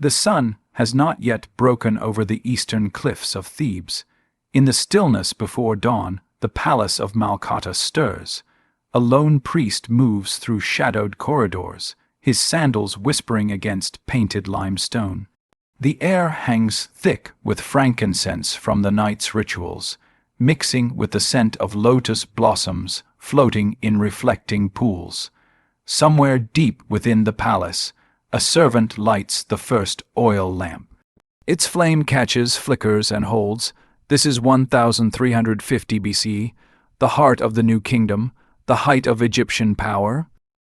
The sun has not yet broken over the eastern cliffs of Thebes. In the stillness before dawn, the palace of Malkata stirs. A lone priest moves through shadowed corridors, his sandals whispering against painted limestone. The air hangs thick with frankincense from the night's rituals, mixing with the scent of lotus blossoms floating in reflecting pools. Somewhere deep within the palace, a servant lights the first oil lamp. Its flame catches, flickers, and holds. This is 1350 BC, the heart of the New Kingdom, the height of Egyptian power.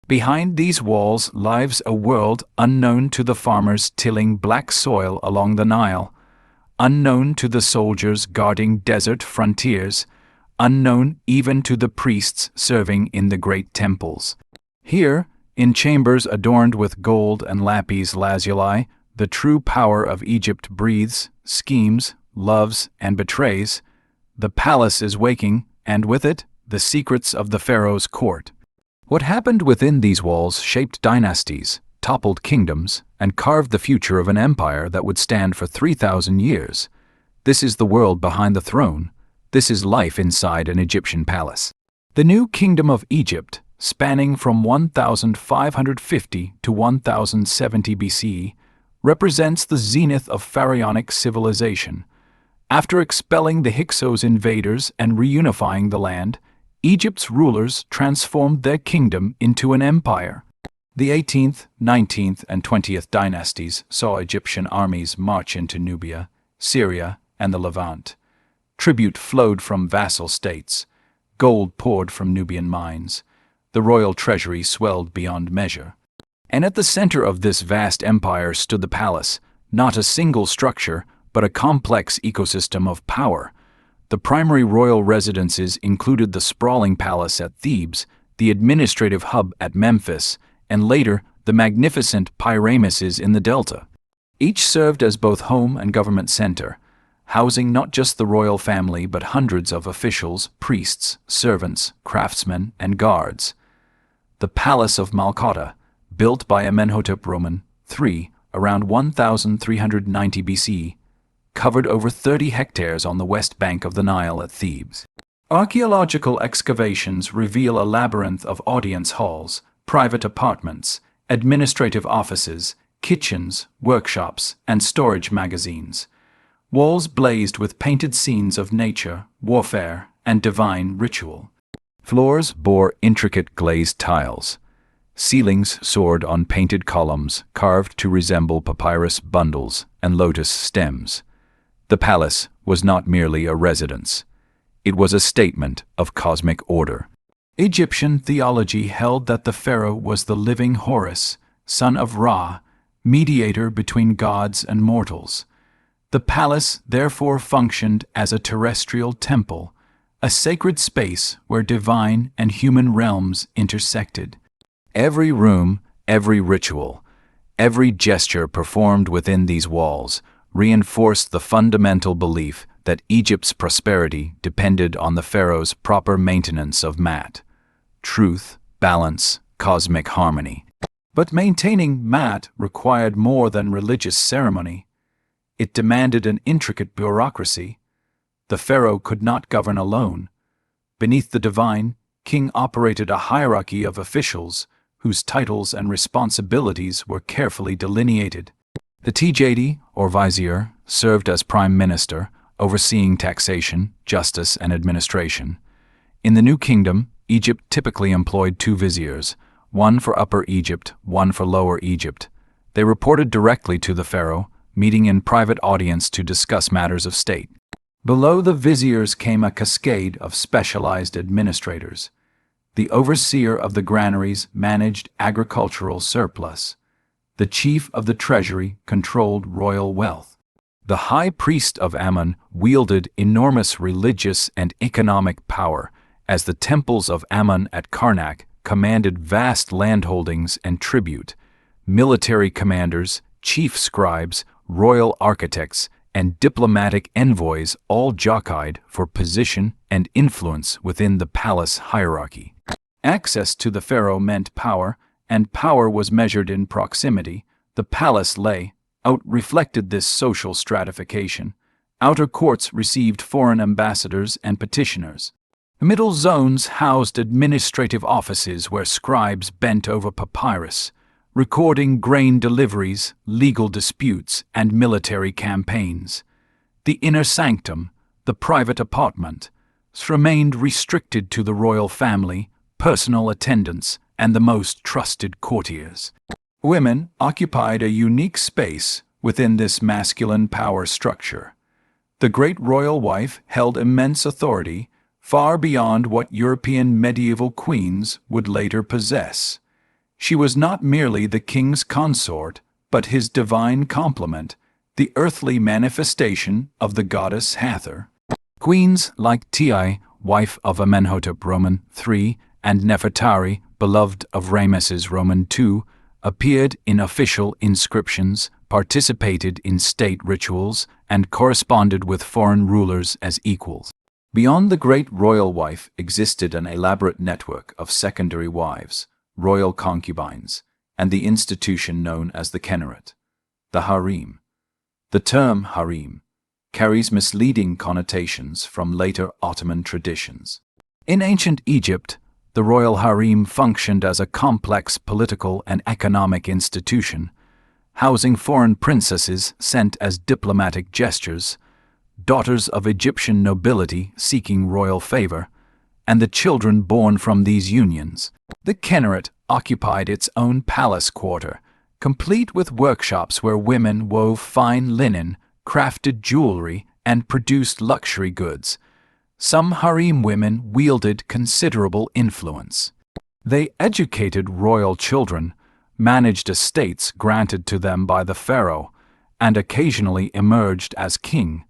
Behind these walls lives a world unknown to the farmers tilling black soil along the Nile, unknown to the soldiers guarding desert frontiers, unknown even to the priests serving in the great temples. Here, in chambers adorned with gold and lapis lazuli, the true power of Egypt breathes, schemes, loves, and betrays. The palace is waking, and with it, the secrets of the pharaoh's court. What happened within these walls shaped dynasties, toppled kingdoms, and carved the future of an empire that would stand for 3,000 years. This is the world behind the throne. This is life inside an Egyptian palace. The New Kingdom of Egypt, spanning from 1550 to 1070 BC, represents the zenith of pharaonic civilization. After expelling the Hyksos invaders and reunifying the land, Egypt's rulers transformed their kingdom into an empire. The 18th, 19th, and 20th dynasties saw Egyptian armies march into Nubia, Syria, and the Levant. Tribute flowed from vassal states. Gold poured from Nubian mines. The royal treasury swelled beyond measure. And at the center of this vast empire stood the palace, not a single structure, but a complex ecosystem of power. The primary royal residences included the sprawling palace at Thebes, the administrative hub at Memphis, and later the magnificent Pyramises in the Delta. Each served as both home and government center, housing not just the royal family but hundreds of officials, priests, servants, craftsmen, and guards. The Palace of Malkata, built by Amenhotep III around 1390 BC, covered over 30 hectares on the west bank of the Nile at Thebes. Archaeological excavations reveal a labyrinth of audience halls, private apartments, administrative offices, kitchens, workshops, and storage magazines. Walls blazed with painted scenes of nature, warfare, and divine ritual. Floors bore intricate glazed tiles. Ceilings soared on painted columns carved to resemble papyrus bundles and lotus stems. The palace was not merely a residence. It was a statement of cosmic order. Egyptian theology held that the pharaoh was the living Horus, son of Ra, mediator between gods and mortals. The palace therefore functioned as a terrestrial temple, a sacred space where divine and human realms intersected. Every room, every ritual, every gesture performed within these walls reinforced the fundamental belief that Egypt's prosperity depended on the pharaoh's proper maintenance of Mat, truth, balance, cosmic harmony. But maintaining Mat required more than religious ceremony. It demanded an intricate bureaucracy. The pharaoh could not govern alone. Beneath the divine, king operated a hierarchy of officials whose titles and responsibilities were carefully delineated. The Tjedi, or vizier, served as prime minister, overseeing taxation, justice, and administration. In the New Kingdom, Egypt typically employed two viziers, one for Upper Egypt, one for Lower Egypt. They reported directly to the pharaoh, meeting in private audience to discuss matters of state. Below the viziers came a cascade of specialized administrators. The overseer of the granaries managed agricultural surplus. The chief of the treasury controlled royal wealth. The high priest of Ammon wielded enormous religious and economic power, as the temples of Ammon at Karnak commanded vast landholdings and tribute. Military commanders, chief scribes, royal architects, and diplomatic envoys all jockeyed for position and influence within the palace hierarchy. Access to the pharaoh meant power, and power was measured in proximity. The palace lay, out reflected this social stratification. Outer courts received foreign ambassadors and petitioners. Middle zones housed administrative offices where scribes bent over papyrus, recording grain deliveries, legal disputes, and military campaigns. The inner sanctum, the private apartment, remained restricted to the royal family, personal attendants, and the most trusted courtiers. Women occupied a unique space within this masculine power structure. The great royal wife held immense authority, far beyond what European medieval queens would later possess. She was not merely the king's consort, but his divine complement, the earthly manifestation of the goddess Hathor. Queens like Ti, wife of Amenhotep Roman III, and Nefertari, beloved of Ramesses Roman II, appeared in official inscriptions, participated in state rituals, and corresponded with foreign rulers as equals. Beyond the great royal wife existed an elaborate network of secondary wives, royal concubines, and the institution known as the Kenneret, the harem. The term harem carries misleading connotations from later Ottoman traditions. In ancient Egypt, the royal harem functioned as a complex political and economic institution, housing foreign princesses sent as diplomatic gestures, daughters of Egyptian nobility seeking royal favor, and the children born from these unions. The Kenneret occupied its own palace quarter, complete with workshops where women wove fine linen, crafted jewelry, and produced luxury goods. Some harem women wielded considerable influence. They educated royal children, managed estates granted to them by the pharaoh, and occasionally emerged as king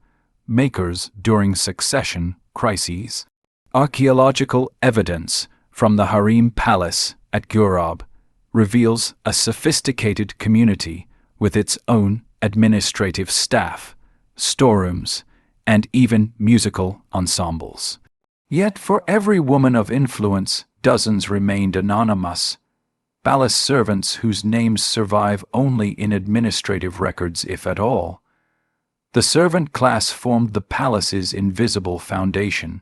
makers during succession crises. Archaeological evidence from the harem palace at Ghurab reveals a sophisticated community with its own administrative staff, storerooms, and even musical ensembles. Yet for every woman of influence, dozens remained anonymous, palace servants whose names survive only in administrative records if at all. The servant class formed the palace's invisible foundation.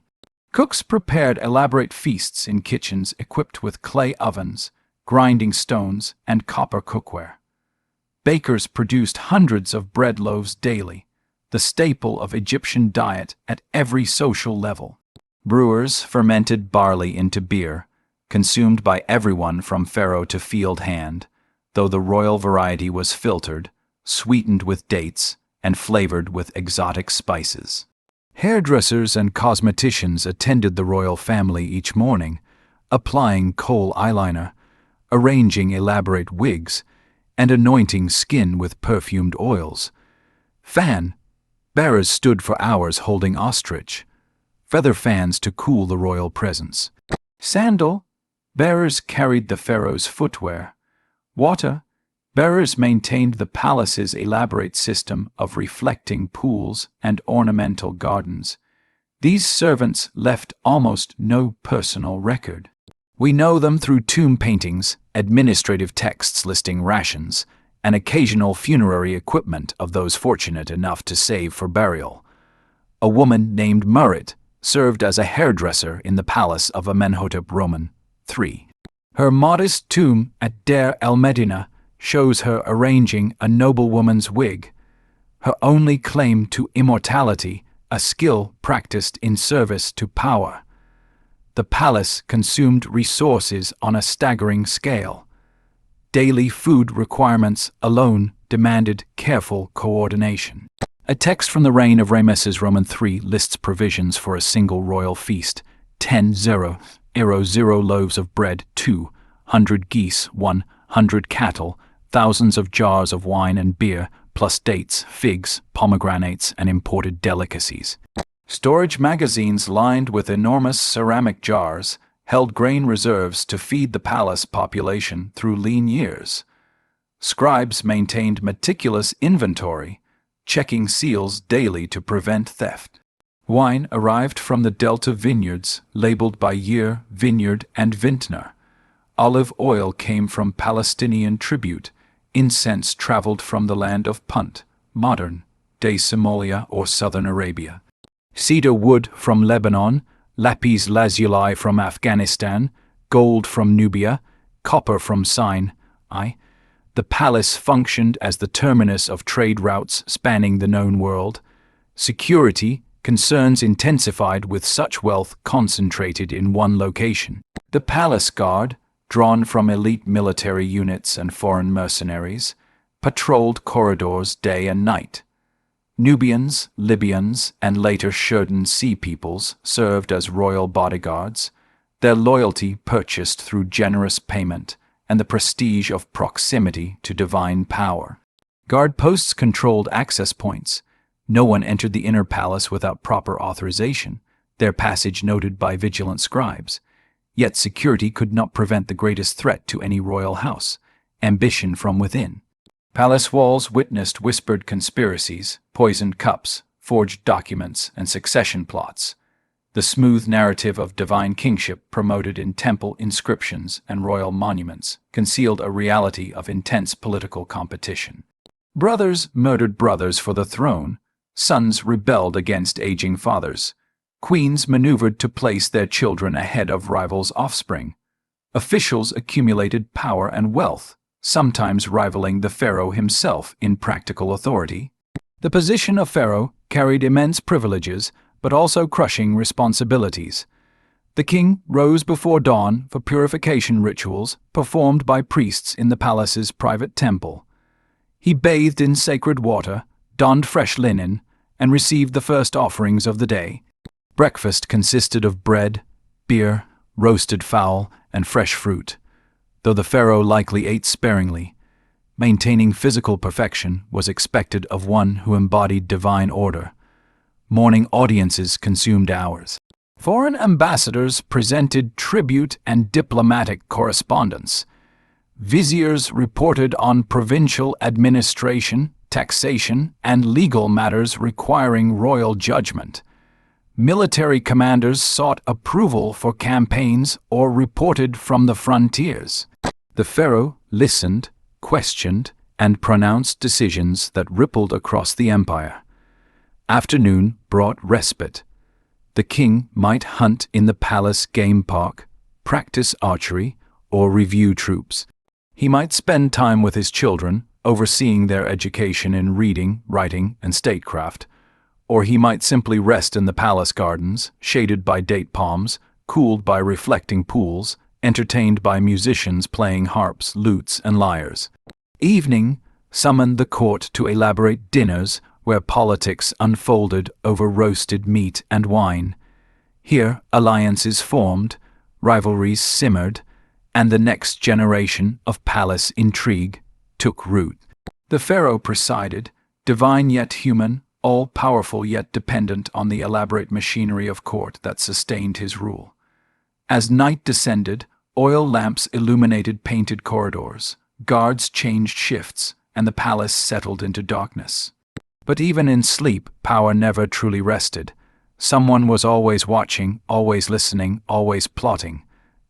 Cooks prepared elaborate feasts in kitchens equipped with clay ovens, grinding stones, and copper cookware. Bakers produced hundreds of bread loaves daily, the staple of Egyptian diet at every social level. Brewers fermented barley into beer, consumed by everyone from pharaoh to field hand, though the royal variety was filtered, sweetened with dates, and flavored with exotic spices. Hairdressers and cosmeticians attended the royal family each morning, applying kohl eyeliner, arranging elaborate wigs, and anointing skin with perfumed oils. Fan bearers stood for hours holding ostrich, feather fans to cool the royal presence. Sandal bearers carried the pharaoh's footwear. Water bearers maintained the palace's elaborate system of reflecting pools and ornamental gardens. These servants left almost no personal record. We know them through tomb paintings, administrative texts listing rations, and occasional funerary equipment of those fortunate enough to save for burial. A woman named Murit served as a hairdresser in the palace of Amenhotep Roman III. Her modest tomb at Deir el-Medina shows her arranging a noblewoman's wig, her only claim to immortality, a skill practiced in service to power. The palace consumed resources on a staggering scale. Daily food requirements alone demanded careful coordination. A text from the reign of Ramesses Roman III lists provisions for a single royal feast: 0 loaves of bread, 200 geese, 100 cattle, thousands of jars of wine and beer, plus dates, figs, pomegranates, and imported delicacies. Storage magazines lined with enormous ceramic jars held grain reserves to feed the palace population through lean years. Scribes maintained meticulous inventory, checking seals daily to prevent theft. Wine arrived from the Delta vineyards, labeled by year, vineyard, and vintner. Olive oil came from Palestinian tribute, incense traveled from the land of Punt, modern-day Somalia or southern Arabia. Cedar wood from Lebanon, lapis lazuli from Afghanistan, gold from Nubia, copper from Sinai. The palace functioned as the terminus of trade routes spanning the known world. Security concerns intensified with such wealth concentrated in one location. The palace guard, drawn from elite military units and foreign mercenaries, patrolled corridors day and night. Nubians, Libyans, and later Shurdan sea peoples served as royal bodyguards, their loyalty purchased through generous payment and the prestige of proximity to divine power. Guard posts controlled access points. No one entered the inner palace without proper authorization, their passage noted by vigilant scribes. Yet security could not prevent the greatest threat to any royal house, ambition from within. Palace walls witnessed whispered conspiracies, poisoned cups, forged documents, and succession plots. The smooth narrative of divine kingship promoted in temple inscriptions and royal monuments concealed a reality of intense political competition. Brothers murdered brothers for the throne. Sons rebelled against aging fathers. Queens maneuvered to place their children ahead of rivals' offspring. Officials accumulated power and wealth, sometimes rivaling the pharaoh himself in practical authority. The position of pharaoh carried immense privileges, but also crushing responsibilities. The king rose before dawn for purification rituals performed by priests in the palace's private temple. He bathed in sacred water, donned fresh linen, and received the first offerings of the day. Breakfast consisted of bread, beer, roasted fowl, and fresh fruit, though the pharaoh likely ate sparingly. Maintaining physical perfection was expected of one who embodied divine order. Morning audiences consumed hours. Foreign ambassadors presented tribute and diplomatic correspondence. Viziers reported on provincial administration, taxation, and legal matters requiring royal judgment. Military commanders sought approval for campaigns or reported from the frontiers. The pharaoh listened, questioned, and pronounced decisions that rippled across the empire. Afternoon brought respite. The king might hunt in the palace game park, practice archery, or review troops. He might spend time with his children, overseeing their education in reading, writing, and statecraft, or he might simply rest in the palace gardens, shaded by date palms, cooled by reflecting pools, entertained by musicians playing harps, lutes, and lyres. Evening summoned the court to elaborate dinners where politics unfolded over roasted meat and wine. Here alliances formed, rivalries simmered, and the next generation of palace intrigue took root. The pharaoh presided, divine yet human, all-powerful yet dependent on the elaborate machinery of court that sustained his rule. As night descended, oil lamps illuminated painted corridors, guards changed shifts, and the palace settled into darkness. But even in sleep, power never truly rested. Someone was always watching, always listening, always plotting.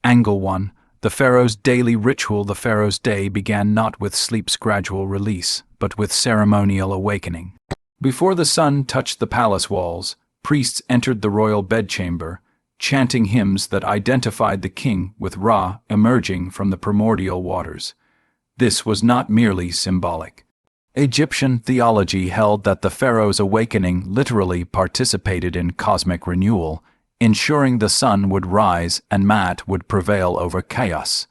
Angle 1. The pharaoh's daily ritual. The pharaoh's day began not with sleep's gradual release, but with ceremonial awakening. Before the sun touched the palace walls, priests entered the royal bedchamber, chanting hymns that identified the king with Ra emerging from the primordial waters. This was not merely symbolic. Egyptian theology held that the pharaoh's awakening literally participated in cosmic renewal, ensuring the sun would rise and Maat would prevail over chaos.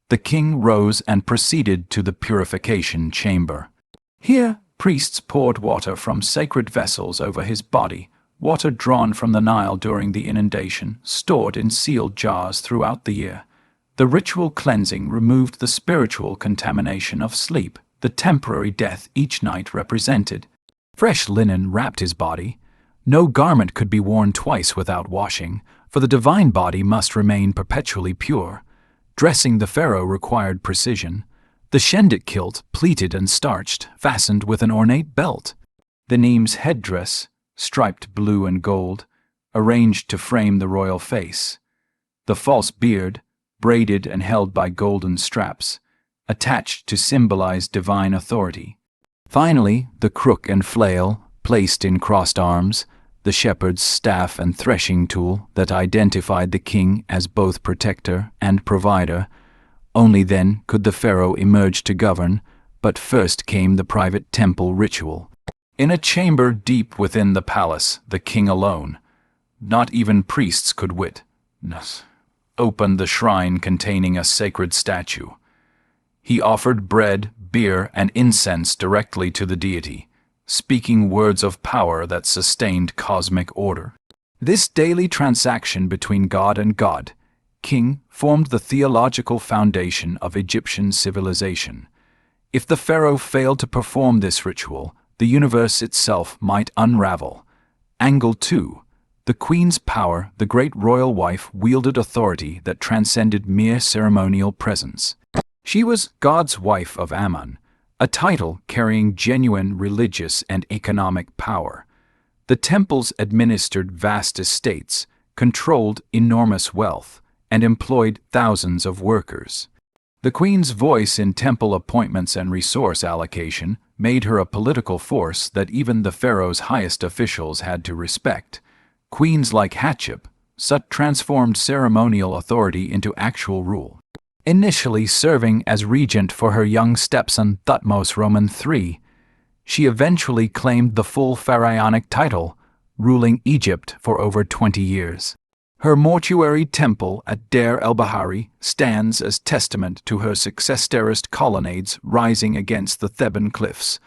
The king rose and proceeded to the purification chamber. Here, priests poured water from sacred vessels over his body, water drawn from the Nile during the inundation, stored in sealed jars throughout the year. The ritual cleansing removed the spiritual contamination of sleep, the temporary death each night represented. Fresh linen wrapped his body. No garment could be worn twice without washing, for the divine body must remain perpetually pure. Dressing the pharaoh required precision. The shendik kilt, pleated and starched, fastened with an ornate belt. The Neem's headdress, striped blue and gold, arranged to frame the royal face. The false beard, braided and held by golden straps, attached to symbolize divine authority. Finally, the crook and flail, placed in crossed arms, the shepherd's staff and threshing tool that identified the king as both protector and provider. Only then could the pharaoh emerge to govern, but first came the private temple ritual. In a chamber deep within the palace, the king alone, not even priests could witness, opened the shrine containing a sacred statue. He offered bread, beer, and incense directly to the deity, speaking words of power that sustained cosmic order. This daily transaction between God and God, king, formed the theological foundation of Egyptian civilization. If the pharaoh failed to perform this ritual, the universe itself might unravel. Angle 2. The queen's power, the great royal wife wielded authority that transcended mere ceremonial presence. She was God's wife of Ammon, a title carrying genuine religious and economic power. The temples administered vast estates, controlled enormous wealth, and employed thousands of workers. The queen's voice in temple appointments and resource allocation made her a political force that even the pharaoh's highest officials had to respect. Queens like Hatshep transformed ceremonial authority into actual rule. Initially serving as regent for her young stepson Thutmose III, she eventually claimed the full pharaonic title, ruling Egypt for over 20 years. Her mortuary temple at Deir el-Bahari stands as testament to her success-terraced colonnades rising against the Theban cliffs,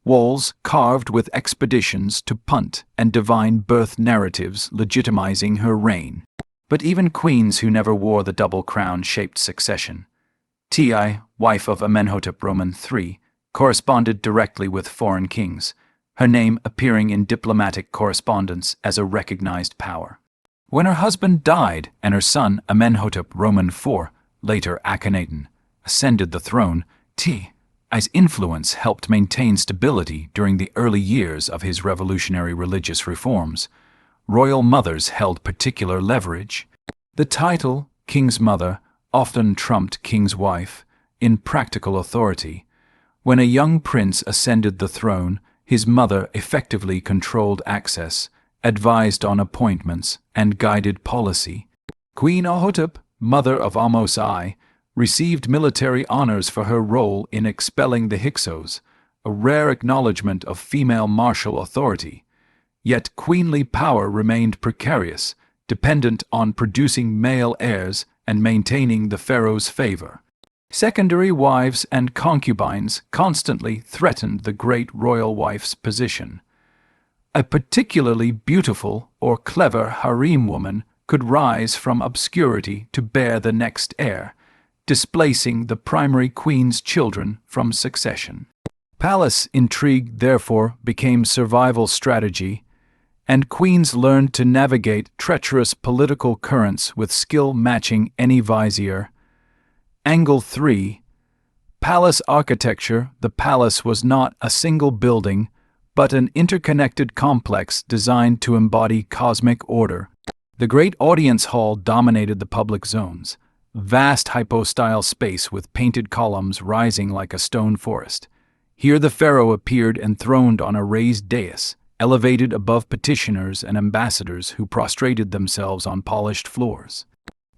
walls carved with expeditions to Punt and divine birth narratives legitimizing her reign. But even queens who never wore the double crown shaped succession. Ti, wife of Amenhotep III, corresponded directly with foreign kings, her name appearing in diplomatic correspondence as a recognized power. When her husband died and her son Amenhotep IV, later Akhenaten, ascended the throne, Ti's influence helped maintain stability during the early years of his revolutionary religious reforms. Royal mothers held particular leverage. The title, King's Mother, often trumped King's Wife in practical authority. When a young prince ascended the throne, his mother effectively controlled access, advised on appointments, and guided policy. Queen Ahotep, mother of Ahmose I, received military honors for her role in expelling the Hyksos, a rare acknowledgement of female martial authority. Yet queenly power remained precarious, dependent on producing male heirs and maintaining the pharaoh's favor. Secondary wives and concubines constantly threatened the great royal wife's position. A particularly beautiful or clever harem woman could rise from obscurity to bear the next heir, displacing the primary queen's children from succession. Palace intrigue, therefore, became survival strategy, and queens learned to navigate treacherous political currents with skill matching any vizier. Angle 3. Palace architecture. The palace was not a single building, but an interconnected complex designed to embody cosmic order. The great audience hall dominated the public zones, vast hypostyle space with painted columns rising like a stone forest. Here the pharaoh appeared enthroned on a raised dais, elevated above petitioners and ambassadors who prostrated themselves on polished floors.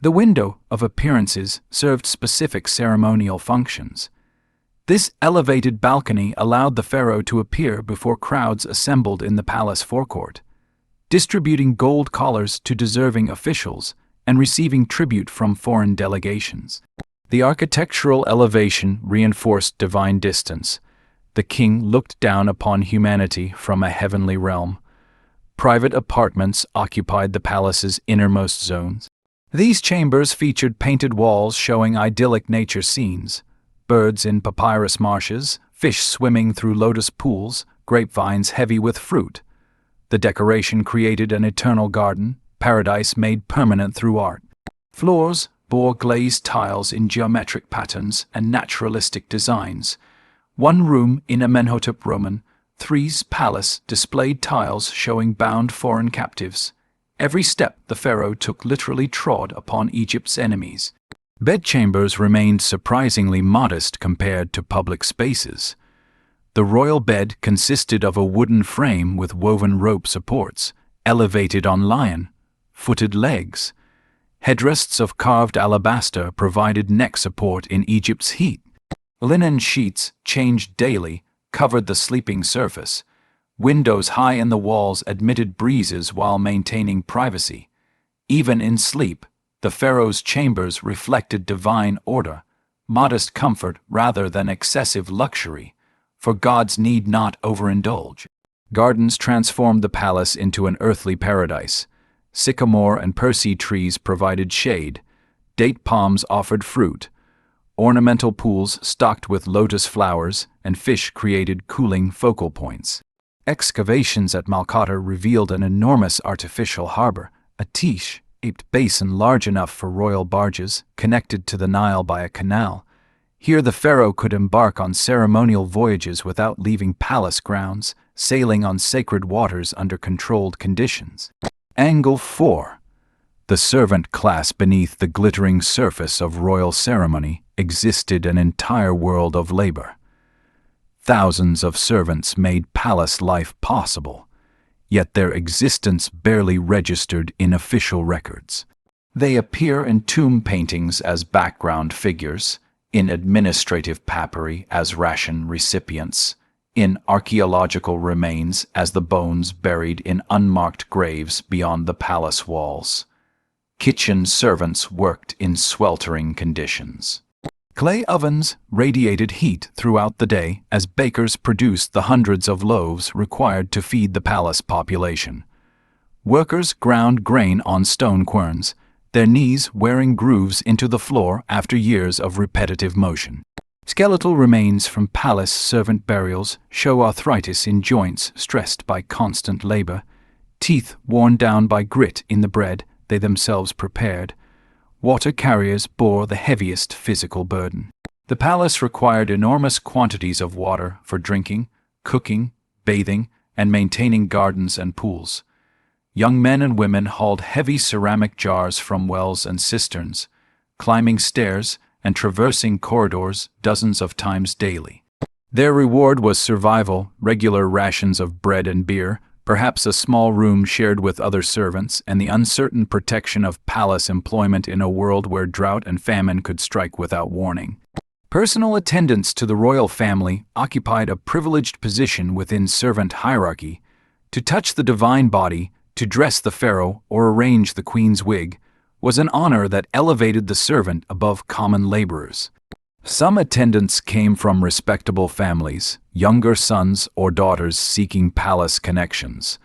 The window of appearances served specific ceremonial functions. This elevated balcony allowed the pharaoh to appear before crowds assembled in the palace forecourt, distributing gold collars to deserving officials and receiving tribute from foreign delegations. The architectural elevation reinforced divine distance. The king looked down upon humanity from a heavenly realm. Private apartments occupied the palace's innermost zones. These chambers featured painted walls showing idyllic nature scenes, birds in papyrus marshes, fish swimming through lotus pools, grapevines heavy with fruit. The decoration created an eternal garden, paradise made permanent through art. Floors bore glazed tiles in geometric patterns and naturalistic designs. One room in Amenhotep III's palace displayed tiles showing bound foreign captives. Every step the pharaoh took literally trod upon Egypt's enemies. Bedchambers remained surprisingly modest compared to public spaces. The royal bed consisted of a wooden frame with woven rope supports, elevated on lion-footed legs. Headrests of carved alabaster provided neck support in Egypt's heat. Linen sheets, changed daily, covered the sleeping surface. Windows high in the walls admitted breezes while maintaining privacy. Even in sleep, the pharaoh's chambers reflected divine order, modest comfort rather than excessive luxury, for gods need not overindulge. Gardens transformed the palace into an earthly paradise. Sycamore and Persea trees provided shade, date palms offered fruit, ornamental pools stocked with lotus flowers, and fish created cooling focal points. Excavations at Malkata revealed an enormous artificial harbor, a Tish-shaped basin large enough for royal barges, connected to the Nile by a canal. Here the pharaoh could embark on ceremonial voyages without leaving palace grounds, sailing on sacred waters under controlled conditions. Angle 4. The servant class. Beneath the glittering surface of royal ceremony existed an entire world of labor. Thousands of servants made palace life possible, yet their existence barely registered in official records. They appear in tomb paintings as background figures, in administrative papyri as ration recipients, in archaeological remains as the bones buried in unmarked graves beyond the palace walls. Kitchen servants worked in sweltering conditions. Clay ovens radiated heat throughout the day as bakers produced the hundreds of loaves required to feed the palace population. Workers ground grain on stone querns, their knees wearing grooves into the floor after years of repetitive motion. Skeletal remains from palace servant burials show arthritis in joints stressed by constant labor, teeth worn down by grit in the bread they themselves prepared. Water carriers bore the heaviest physical burden. The palace required enormous quantities of water for drinking, cooking, bathing, and maintaining gardens and pools. Young men and women hauled heavy ceramic jars from wells and cisterns, climbing stairs and traversing corridors dozens of times daily. Their reward was survival, regular rations of bread and beer, perhaps a small room shared with other servants, and the uncertain protection of palace employment in a world where drought and famine could strike without warning. Personal attendants to the royal family occupied a privileged position within servant hierarchy. To touch the divine body, to dress the pharaoh, or arrange the queen's wig, was an honor that elevated the servant above common laborers. Some attendants came from respectable families, younger sons or daughters seeking palace connections.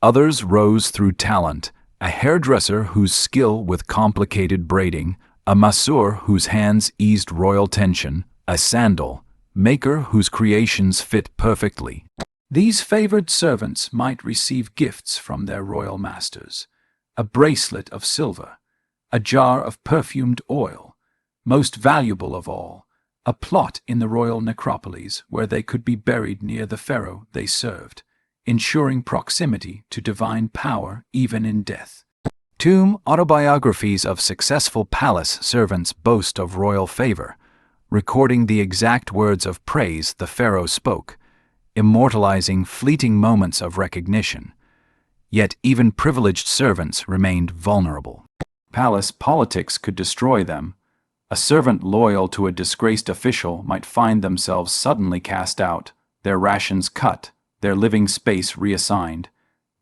Others rose through talent, a hairdresser whose skill with complicated braiding, a masseur whose hands eased royal tension, a sandal maker whose creations fit perfectly. These favored servants might receive gifts from their royal masters, a bracelet of silver, a jar of perfumed oil, most valuable of all, a plot in the royal necropolis where they could be buried near the pharaoh they served, ensuring proximity to divine power even in death. Tomb autobiographies of successful palace servants boast of royal favor, recording the exact words of praise the pharaoh spoke, immortalizing fleeting moments of recognition. Yet even privileged servants remained vulnerable. Palace politics could destroy them. A servant loyal to a disgraced official might find themselves suddenly cast out, their rations cut, their living space reassigned.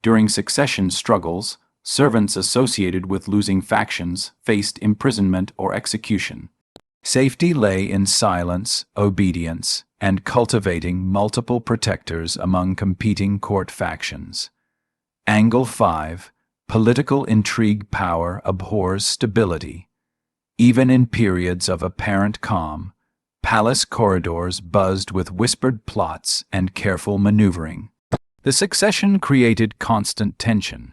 During succession struggles, servants associated with losing factions faced imprisonment or execution. Safety lay in silence, obedience, and cultivating multiple protectors among competing court factions. Angle 5. Political intrigue. Power abhors stability. Even in periods of apparent calm, palace corridors buzzed with whispered plots and careful maneuvering. The succession created constant tension.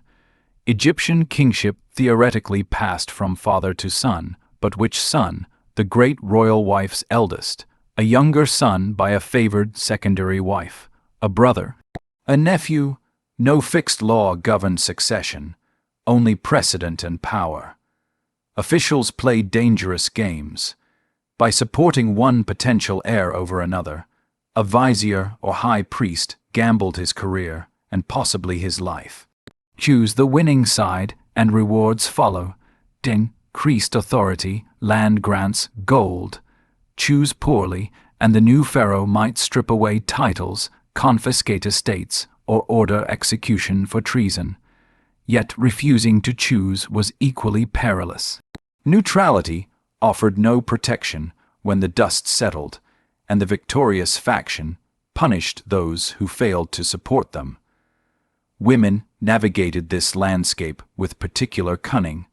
Egyptian kingship theoretically passed from father to son, but which son? The great royal wife's eldest, a younger son by a favored secondary wife, a brother, a nephew. No fixed law governed succession, only precedent and power. Officials played dangerous games. By supporting one potential heir over another, a vizier or high priest gambled his career and possibly his life. Choose the winning side and rewards follow. Increased authority, land grants, gold. Choose poorly, and the new pharaoh might strip away titles, confiscate estates, or order execution for treason. Yet refusing to choose was equally perilous. Neutrality offered no protection when the dust settled, and the victorious faction punished those who failed to support them. Women navigated this landscape with particular cunning.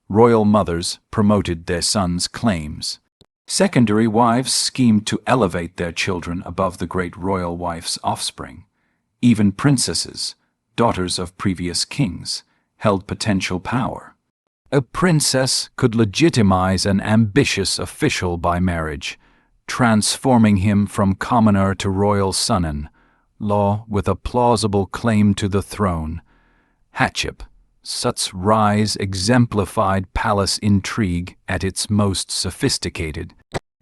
Royal mothers promoted their sons' claims. Secondary wives schemed to elevate their children above the great royal wife's offspring. Even princesses, daughters of previous kings, held potential power. A princess could legitimize an ambitious official by marriage, transforming him from commoner to royal son-in-law with a plausible claim to the throne. Hatshepsut's rise exemplified palace intrigue at its most sophisticated.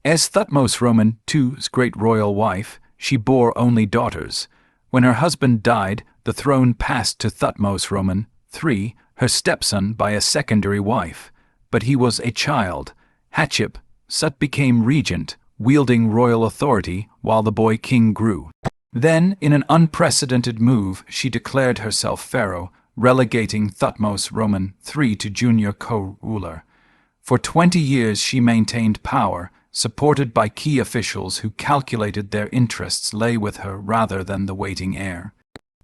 As Thutmose II's great royal wife, she bore only daughters. When her husband died, the throne passed to Thutmose III, her stepson, by a secondary wife. But he was a child. Hatshepsut became regent, wielding royal authority while the boy king grew. Then, in an unprecedented move, she declared herself pharaoh, relegating Thutmose III to junior co-ruler. For 20 years she maintained power, supported by key officials who calculated their interests lay with her rather than the waiting heir.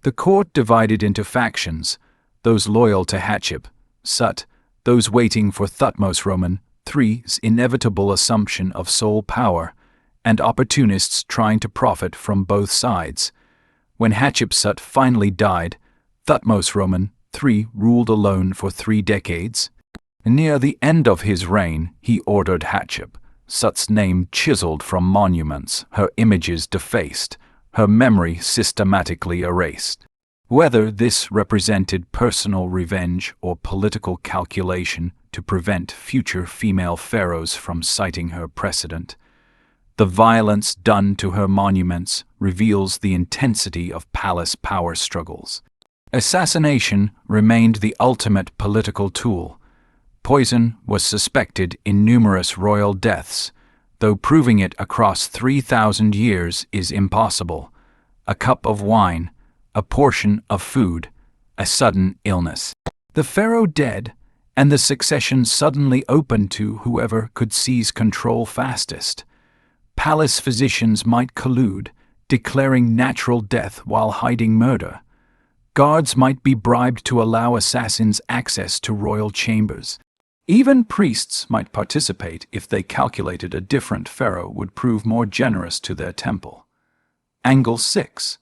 The court divided into factions, those loyal to Hatshepsut, those waiting for Thutmose III's inevitable assumption of sole power, and opportunists trying to profit from both sides. When Hatshepsut finally died, Thutmose III ruled alone for 3 decades. Near the end of his reign, he ordered Hatshepsut's name chiseled from monuments, her images defaced, her memory systematically erased. Whether this represented personal revenge or political calculation to prevent future female pharaohs from citing her precedent, the violence done to her monuments reveals the intensity of palace power struggles. Assassination remained the ultimate political tool. Poison was suspected in numerous royal deaths, though proving it across 3,000 years is impossible. A cup of wine, a portion of food, a sudden illness. The pharaoh dead, and the succession suddenly open to whoever could seize control fastest. Palace physicians might collude, declaring natural death while hiding murder. Guards might be bribed to allow assassins access to royal chambers. Even priests might participate if they calculated a different pharaoh would prove more generous to their temple. Angle 6.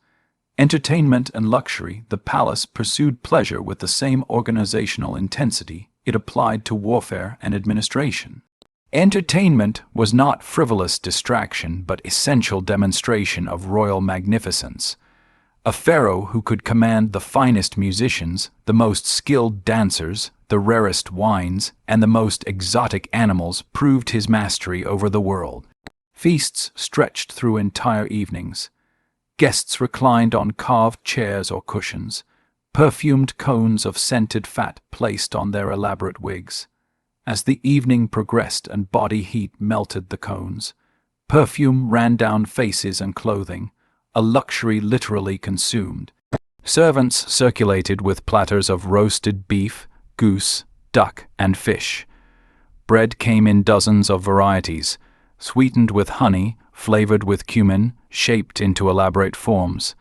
Entertainment and luxury. The palace pursued pleasure with the same organizational intensity it applied to warfare and administration. Entertainment was not frivolous distraction but essential demonstration of royal magnificence. A pharaoh who could command the finest musicians, the most skilled dancers, the rarest wines, and the most exotic animals proved his mastery over the world. Feasts stretched through entire evenings. Guests reclined on carved chairs or cushions, perfumed cones of scented fat placed on their elaborate wigs. As the evening progressed and body heat melted the cones, perfume ran down faces and clothing, a luxury literally consumed. Servants circulated with platters of roasted beef, goose, duck, and fish. Bread came in dozens of varieties, sweetened with honey, flavored with cumin, shaped into elaborate forms.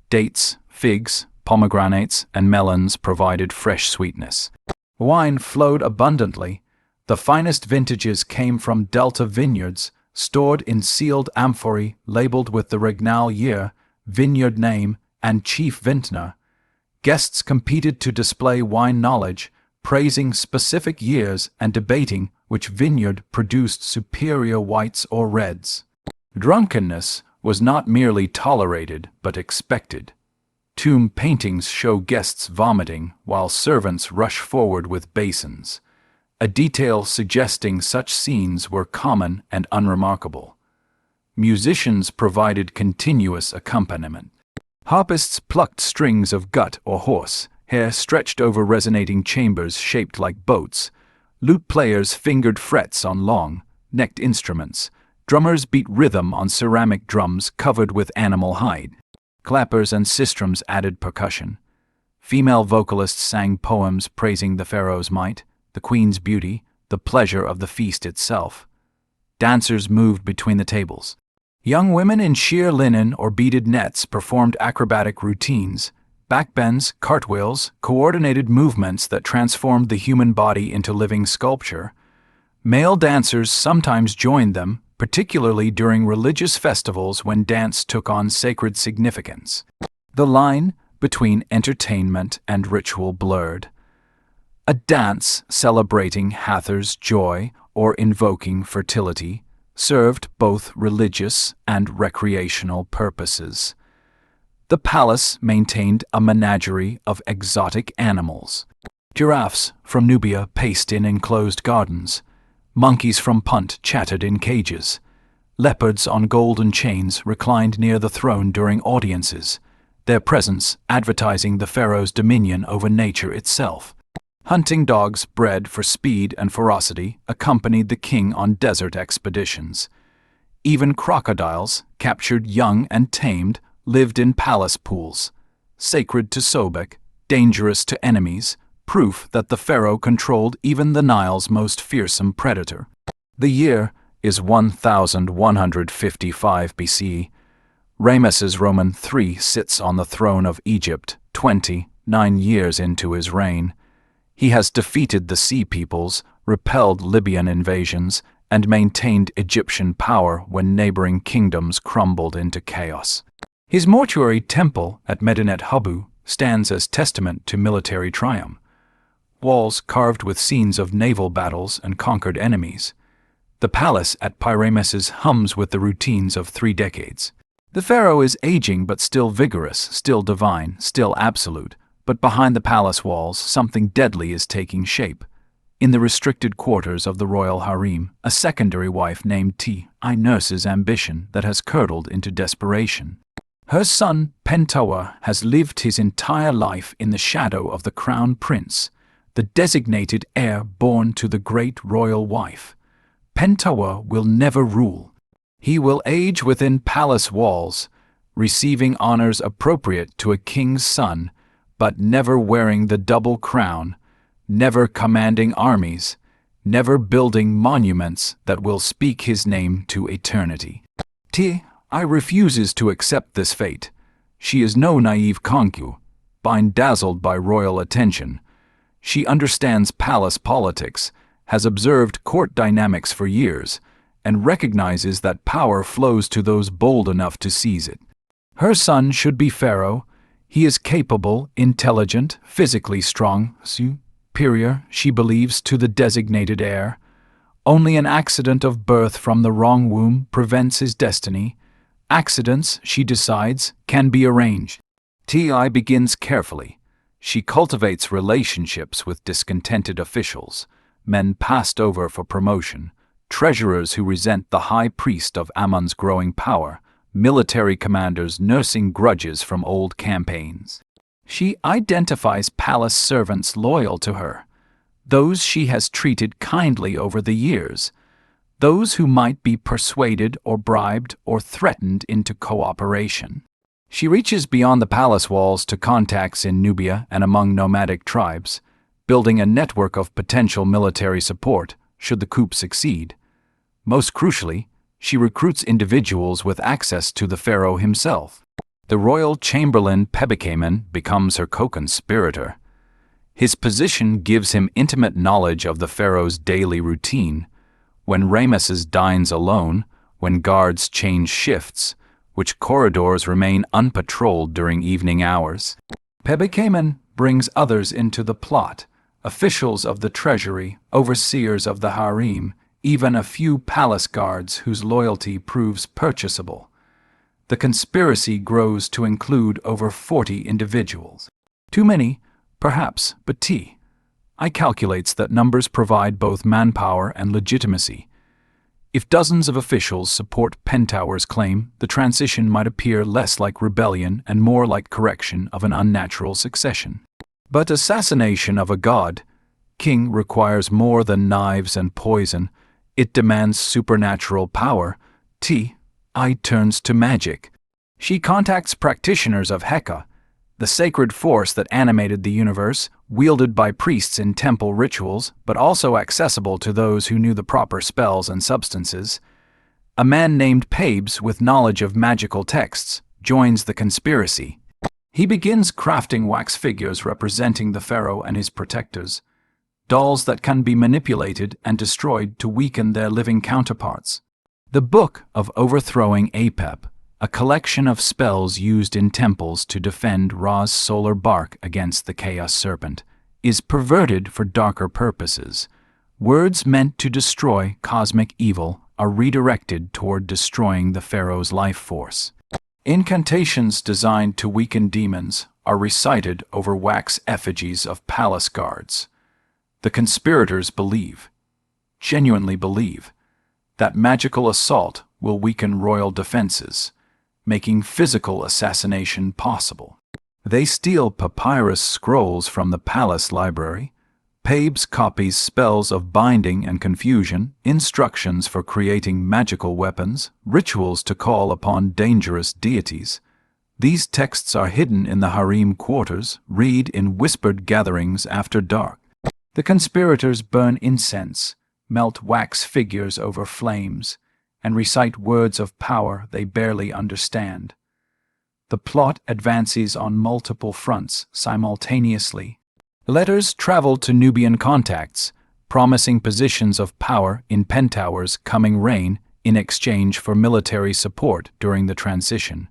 Dates, figs, pomegranates, and melons provided fresh sweetness. Wine flowed abundantly. The finest vintages came from Delta vineyards, stored in sealed amphorae labeled with the regnal year, vineyard name, and chief vintner. Guests competed to display wine knowledge, praising specific years and debating which vineyard produced superior whites or reds. Drunkenness was not merely tolerated but expected. Tomb paintings show guests vomiting while servants rush forward with basins. a detail suggesting such scenes were common and unremarkable. Musicians provided continuous accompaniment. Harpists plucked strings of gut or horse hair stretched over resonating chambers shaped like boats. Lute players fingered frets on long, necked instruments. Drummers beat rhythm on ceramic drums covered with animal hide. Clappers and sistrums added percussion. Female vocalists sang poems praising the pharaoh's might, the queen's beauty, the pleasure of the feast itself. Dancers moved between the tables. Young women in sheer linen or beaded nets performed acrobatic routines, backbends, cartwheels, coordinated movements that transformed the human body into living sculpture. Male dancers sometimes joined them, particularly during religious festivals when dance took on sacred significance. The line between entertainment and ritual blurred. A dance celebrating Hathor's joy or invoking fertility served both religious and recreational purposes. The palace maintained a menagerie of exotic animals. Giraffes from Nubia paced in enclosed gardens. Monkeys from Punt chattered in cages. Leopards on golden chains reclined near the throne during audiences, their presence advertising the pharaoh's dominion over nature itself. Hunting dogs bred for speed and ferocity accompanied the king on desert expeditions. Even crocodiles, captured young and tamed, lived in palace pools. Sacred to Sobek, dangerous to enemies, proof that the pharaoh controlled even the Nile's most fearsome predator. The year is 1155 BC. Ramesses Roman III sits on the throne of Egypt 29 years into his reign. He has defeated the Sea Peoples, repelled Libyan invasions, and maintained Egyptian power when neighboring kingdoms crumbled into chaos. His mortuary temple at Medinet Habu stands as testament to military triumph. Walls carved with scenes of naval battles and conquered enemies. The palace at Pyramesses hums with the routines of 3 decades. The pharaoh is aging but still vigorous, still divine, still absolute. But behind the palace walls, something deadly is taking shape. In the restricted quarters of the royal harem, a secondary wife named Ti nurses ambition that has curdled into desperation. Her son, Pentower, has lived his entire life in the shadow of the crown prince, the designated heir born to the great royal wife. Pentower will never rule. He will age within palace walls, receiving honors appropriate to a king's son, but never wearing the double crown, never commanding armies, never building monuments that will speak his name to eternity. Ti refuses to accept this fate. She is no naive concubine dazzled by royal attention. She understands palace politics, has observed court dynamics for years, and recognizes that power flows to those bold enough to seize it. Her son should be pharaoh. He is capable, intelligent, physically strong, superior, she believes, to the designated heir. Only an accident of birth from the wrong womb prevents his destiny. Accidents, she decides, can be arranged. Ti begins carefully. She cultivates relationships with discontented officials, men passed over for promotion, treasurers who resent the high priest of Ammon's growing power, military commanders nursing grudges from old campaigns. She identifies palace servants loyal to her, those she has treated kindly over the years, those who might be persuaded or bribed or threatened into cooperation. She reaches beyond the palace walls to contacts in Nubia and among nomadic tribes, building a network of potential military support should the coup succeed. Most crucially, she recruits individuals with access to the pharaoh himself. The royal chamberlain Pebekamen becomes her co-conspirator. His position gives him intimate knowledge of the pharaoh's daily routine, when Ramesses dines alone, when guards change shifts, which corridors remain unpatrolled during evening hours. Pebekamen brings others into the plot, officials of the treasury, overseers of the harem, even a few palace guards whose loyalty proves purchasable. The conspiracy grows to include over 40 individuals. Too many, perhaps, but Ti I calculates that numbers provide both manpower and legitimacy. If dozens of officials support Pentower's claim, the transition might appear less like rebellion and more like correction of an unnatural succession. But assassination of a god, king requires more than knives and poison. It demands supernatural power. I turns to magic. She contacts practitioners of Heka, the sacred force that animated the universe, wielded by priests in temple rituals, but also accessible to those who knew the proper spells and substances. A man named Pabes, with knowledge of magical texts, joins the conspiracy. He begins crafting wax figures representing the pharaoh and his protectors, dolls that can be manipulated and destroyed to weaken their living counterparts. The Book of Overthrowing Apep, a collection of spells used in temples to defend Ra's solar bark against the Chaos Serpent, is perverted for darker purposes. Words meant to destroy cosmic evil are redirected toward destroying the pharaoh's life force. Incantations designed to weaken demons are recited over wax effigies of palace guards. The conspirators genuinely believe, that magical assault will weaken royal defenses, making physical assassination possible. They steal papyrus scrolls from the palace library. Pabes copies spells of binding and confusion, instructions for creating magical weapons, rituals to call upon dangerous deities. These texts are hidden in the harem quarters, read in whispered gatherings after dark. The conspirators burn incense, melt wax figures over flames, and recite words of power they barely understand. The plot advances on multiple fronts simultaneously. Letters travel to Nubian contacts, promising positions of power in Pentower's coming reign in exchange for military support during the transition.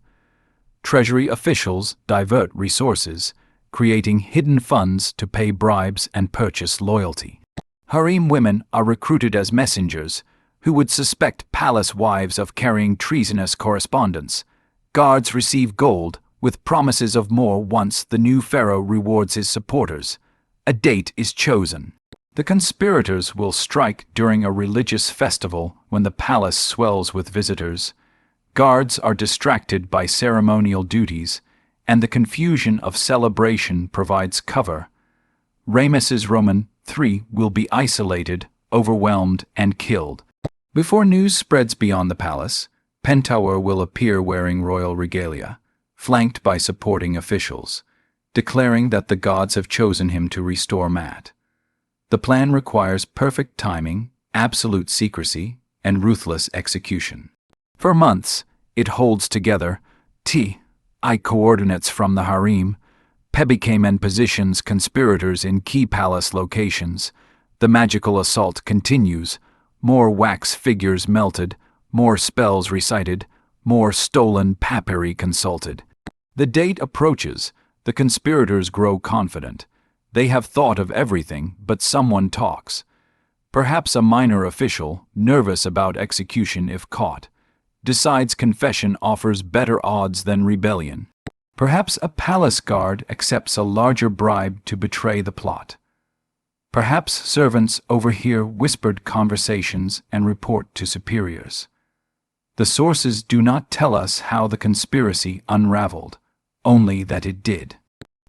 Treasury officials divert resources, creating hidden funds to pay bribes and purchase loyalty. Harem women are recruited as messengers, who would suspect palace wives of carrying treasonous correspondence. Guards receive gold, with promises of more once the new pharaoh rewards his supporters. A date is chosen. The conspirators will strike during a religious festival when the palace swells with visitors. Guards are distracted by ceremonial duties, and the confusion of celebration provides cover. Ramesses Roman III will be isolated, overwhelmed, and killed. Before news spreads beyond the palace, Pentower will appear wearing royal regalia, flanked by supporting officials, declaring that the gods have chosen him to restore Maat. The plan requires perfect timing, absolute secrecy, and ruthless execution. For months, it holds together. Coordinates from the harem. Pebikemen positions conspirators in key palace locations. The magical assault continues. More wax figures melted, more spells recited, more stolen papyri consulted. The date approaches. The conspirators grow confident. They have thought of everything, but someone talks. Perhaps a minor official, nervous about execution if caught, decides confession offers better odds than rebellion. Perhaps a palace guard accepts a larger bribe to betray the plot. Perhaps servants overhear whispered conversations and report to superiors. The sources do not tell us how the conspiracy unraveled, only that it did.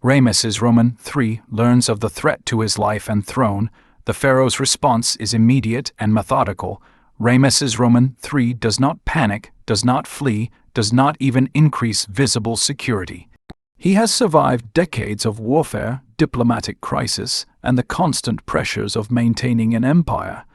Ramesses Roman III learns of the threat to his life and throne. The pharaoh's response is immediate and methodical. Ramesses Roman III does not panic, does not flee, does not even increase visible security. He has survived decades of warfare, diplomatic crisis, and the constant pressures of maintaining an empire.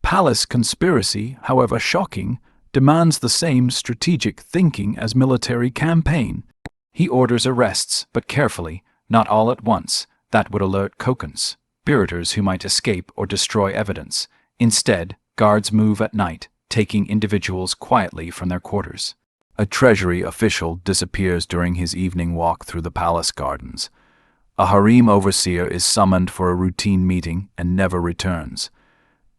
Palace conspiracy, however shocking, demands the same strategic thinking as military campaign. He orders arrests, but carefully, not all at once. That would alert conspirators who might escape or destroy evidence. Instead, guards move at night, taking individuals quietly from their quarters. A treasury official disappears during his evening walk through the palace gardens. A harem overseer is summoned for a routine meeting and never returns.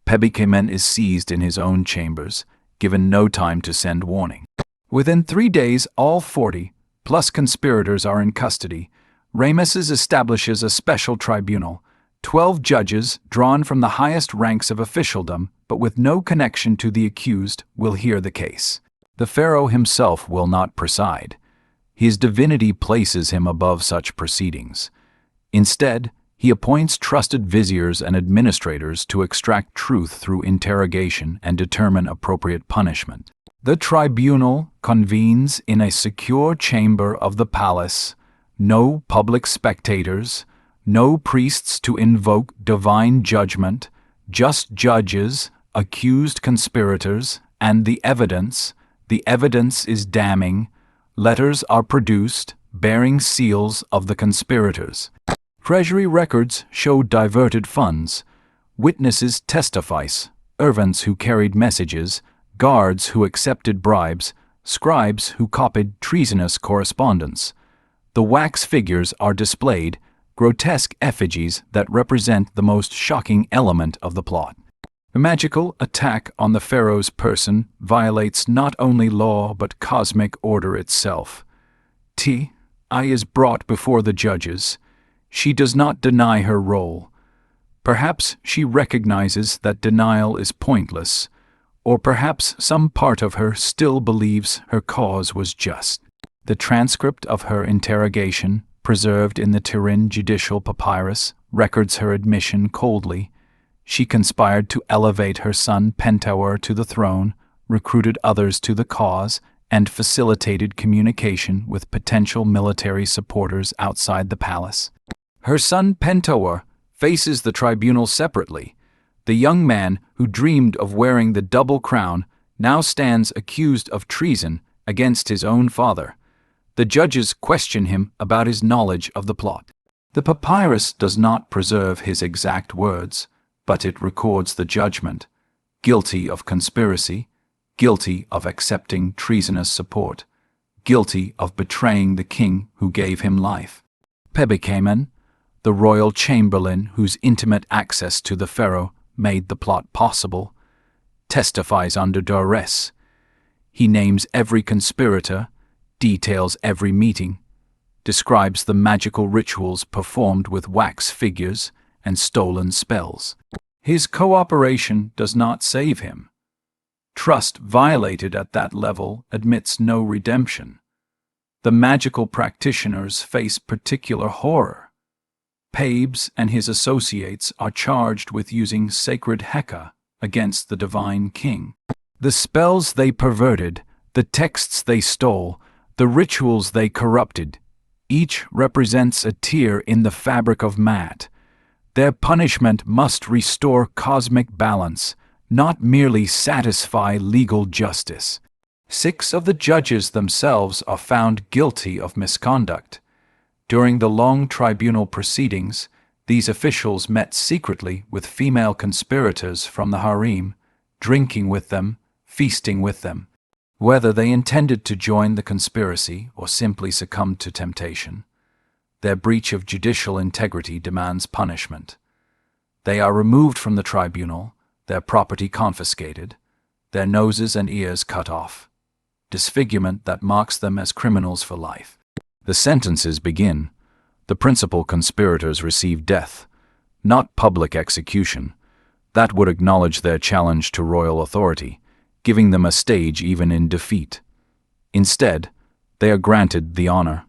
Pebikemen is seized in his own chambers, given no time to send warning. Within 3 days, all 40 plus conspirators are in custody. Ramesses establishes a special tribunal. 12 judges, drawn from the highest ranks of officialdom, but with no connection to the accused, will hear the case. The pharaoh himself will not preside. His divinity places him above such proceedings. Instead, he appoints trusted viziers and administrators to extract truth through interrogation and determine appropriate punishment. The tribunal convenes in a secure chamber of the palace. No public spectators, no priests to invoke divine judgment, just judges, accused conspirators, and the evidence. The evidence is damning. Letters are produced, bearing seals of the conspirators. Treasury records show diverted funds. Witnesses testify. Servants who carried messages, guards who accepted bribes, scribes who copied treasonous correspondence. The wax figures are displayed, grotesque effigies that represent the most shocking element of the plot. The magical attack on the pharaoh's person violates not only law but cosmic order itself. I is brought before the judges. She does not deny her role. Perhaps she recognizes that denial is pointless, or perhaps some part of her still believes her cause was just. The transcript of her interrogation, preserved in the Turin judicial papyrus, records her admission coldly. She conspired to elevate her son Pharaoh to the throne, recruited others to the cause, and facilitated communication with potential military supporters outside the palace. Her son Pharaoh faces the tribunal separately. The young man who dreamed of wearing the double crown now stands accused of treason against his own father. The judges question him about his knowledge of the plot. The papyrus does not preserve his exact words, but it records the judgment: guilty of conspiracy, guilty of accepting treasonous support, guilty of betraying the king who gave him life. Bedtime, the royal chamberlain whose intimate access to the pharaoh made the plot possible, testifies under duress. He names every conspirator, details every meeting, describes the magical rituals performed with wax figures and stolen spells. His cooperation does not save him. Trust violated at that level admits no redemption. The magical practitioners face particular horror. Pabes and his associates are charged with using sacred Heka against the divine king. The spells they perverted, the texts they stole, the rituals they corrupted, each represents a tear in the fabric of Mat. Their punishment must restore cosmic balance, not merely satisfy legal justice. 6 of the judges themselves are found guilty of misconduct. During the long tribunal proceedings, these officials met secretly with female conspirators from the harem, drinking with them, feasting with them. Whether they intended to join the conspiracy or simply succumbed to temptation, their breach of judicial integrity demands punishment. They are removed from the tribunal, their property confiscated, their noses and ears cut off, disfigurement that marks them as criminals for life. The sentences begin. The principal conspirators receive death, not public execution. That would acknowledge their challenge to royal authority, giving them a stage even in defeat. Instead, they are granted the honor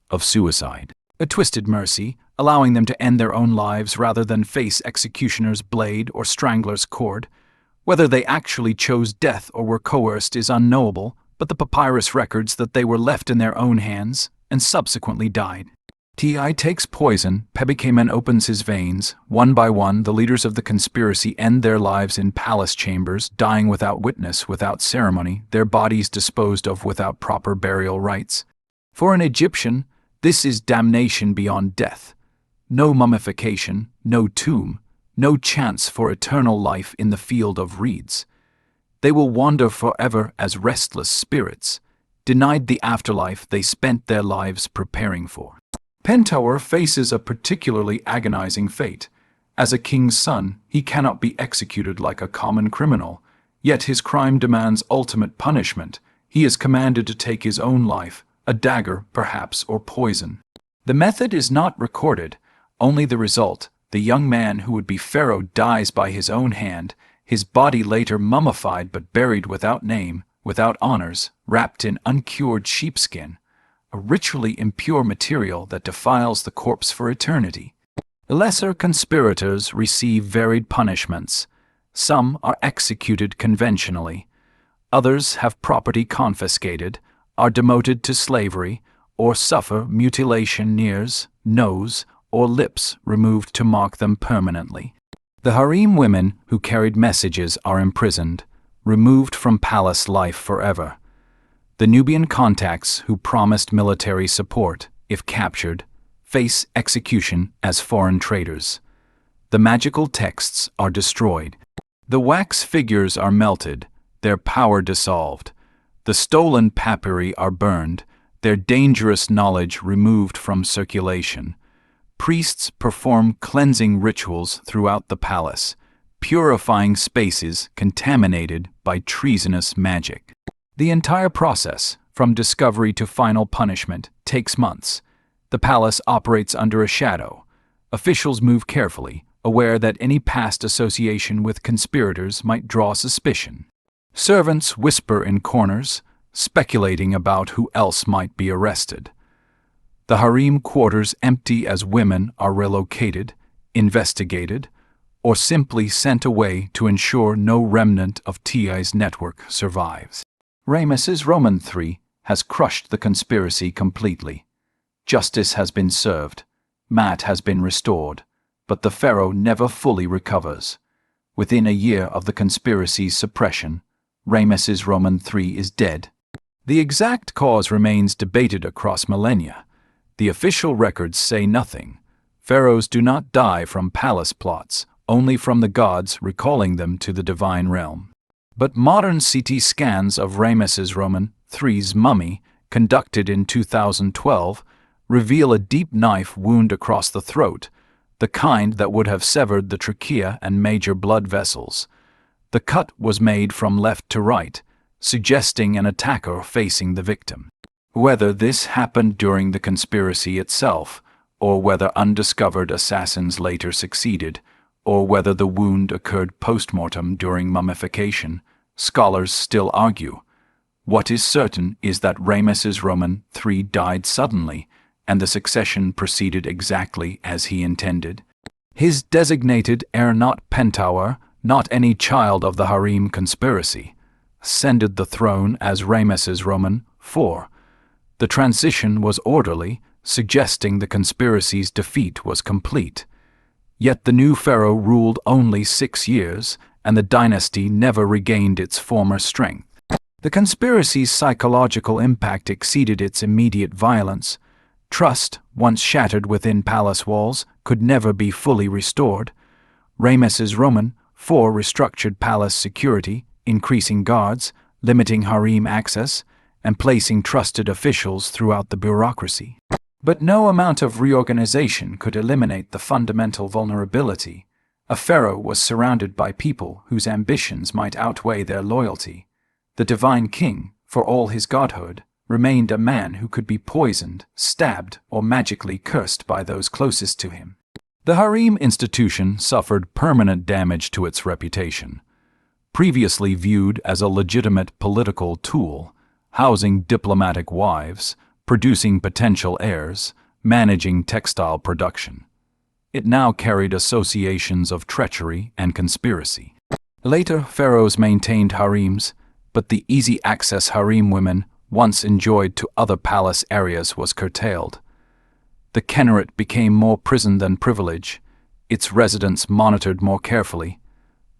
of suicide. A twisted mercy, allowing them to end their own lives rather than face executioner's blade or strangler's cord. Whether they actually chose death or were coerced is unknowable, but the papyrus records that they were left in their own hands and subsequently died. Ti takes poison, Bedtime opens his veins. One by one, the leaders of the conspiracy end their lives in palace chambers, dying without witness, without ceremony, their bodies disposed of without proper burial rites. For an Egyptian, this is damnation beyond death. No mummification, no tomb, no chance for eternal life in the field of reeds. They will wander forever as restless spirits, denied the afterlife they spent their lives preparing for. Pharaoh faces a particularly agonizing fate. As a king's son, he cannot be executed like a common criminal, yet his crime demands ultimate punishment. He is commanded to take his own life, a dagger, perhaps, or poison. The method is not recorded, only the result, The young man who would be pharaoh dies by his own hand, his body later mummified but buried without name, without honors, wrapped in uncured sheepskin, a ritually impure material that defiles the corpse for eternity. The lesser conspirators receive varied punishments. Some are executed conventionally. Others have property confiscated, are demoted to slavery, or suffer mutilation ears, nose, or lips removed to mark them permanently. The harem women who carried messages are imprisoned, removed from palace life forever. The Nubian contacts who promised military support, if captured, face execution as foreign traitors. The magical texts are destroyed. The wax figures are melted, their power dissolved. The stolen papyri are burned, their dangerous knowledge removed from circulation. Priests perform cleansing rituals throughout the palace, purifying spaces contaminated by treasonous magic. The entire process, from discovery to final punishment, takes months. The palace operates under a shadow. Officials move carefully, aware that any past association with conspirators might draw suspicion. Servants whisper in corners, speculating about who else might be arrested. The harem quarters empty as women are relocated, investigated, or simply sent away to ensure no remnant of TI's network survives. Ramesses Roman III has crushed the conspiracy completely. Justice has been served, Matt has been restored, but the pharaoh never fully recovers. Within a year of the conspiracy's suppression, Ramesses Roman III is dead. The exact cause remains debated across millennia. The official records say nothing. Pharaohs do not die from palace plots, only from the gods recalling them to the divine realm. But modern CT scans of Ramesses Roman III's mummy, conducted in 2012, reveal a deep knife wound across the throat, the kind that would have severed the trachea and major blood vessels. The cut was made from left to right, suggesting an attacker facing the victim. Whether this happened during the conspiracy itself, or whether undiscovered assassins later succeeded, or whether the wound occurred post-mortem during mummification, scholars still argue. What is certain is that Ramesses Roman III died suddenly, and the succession proceeded exactly as he intended. His designated heir, not Pentower, not any child of the harem conspiracy, ascended the throne as Ramesses Roman IV. The transition was orderly, suggesting the conspiracy's defeat was complete. Yet the new pharaoh ruled only 6 years, and the dynasty never regained its former strength. The conspiracy's psychological impact exceeded its immediate violence. Trust, once shattered within palace walls, could never be fully restored. Ramesses Roman IV restructured palace security, increasing guards, limiting harem access, and placing trusted officials throughout the bureaucracy. But no amount of reorganization could eliminate the fundamental vulnerability. A pharaoh was surrounded by people whose ambitions might outweigh their loyalty. The divine king, for all his godhood, remained a man who could be poisoned, stabbed, or magically cursed by those closest to him. The harem institution suffered permanent damage to its reputation. Previously viewed as a legitimate political tool, housing diplomatic wives, producing potential heirs, managing textile production, it now carried associations of treachery and conspiracy. Later, pharaohs maintained harems, but the easy access harem women once enjoyed to other palace areas was curtailed. The Kenneret became more prison than privilege, its residents monitored more carefully,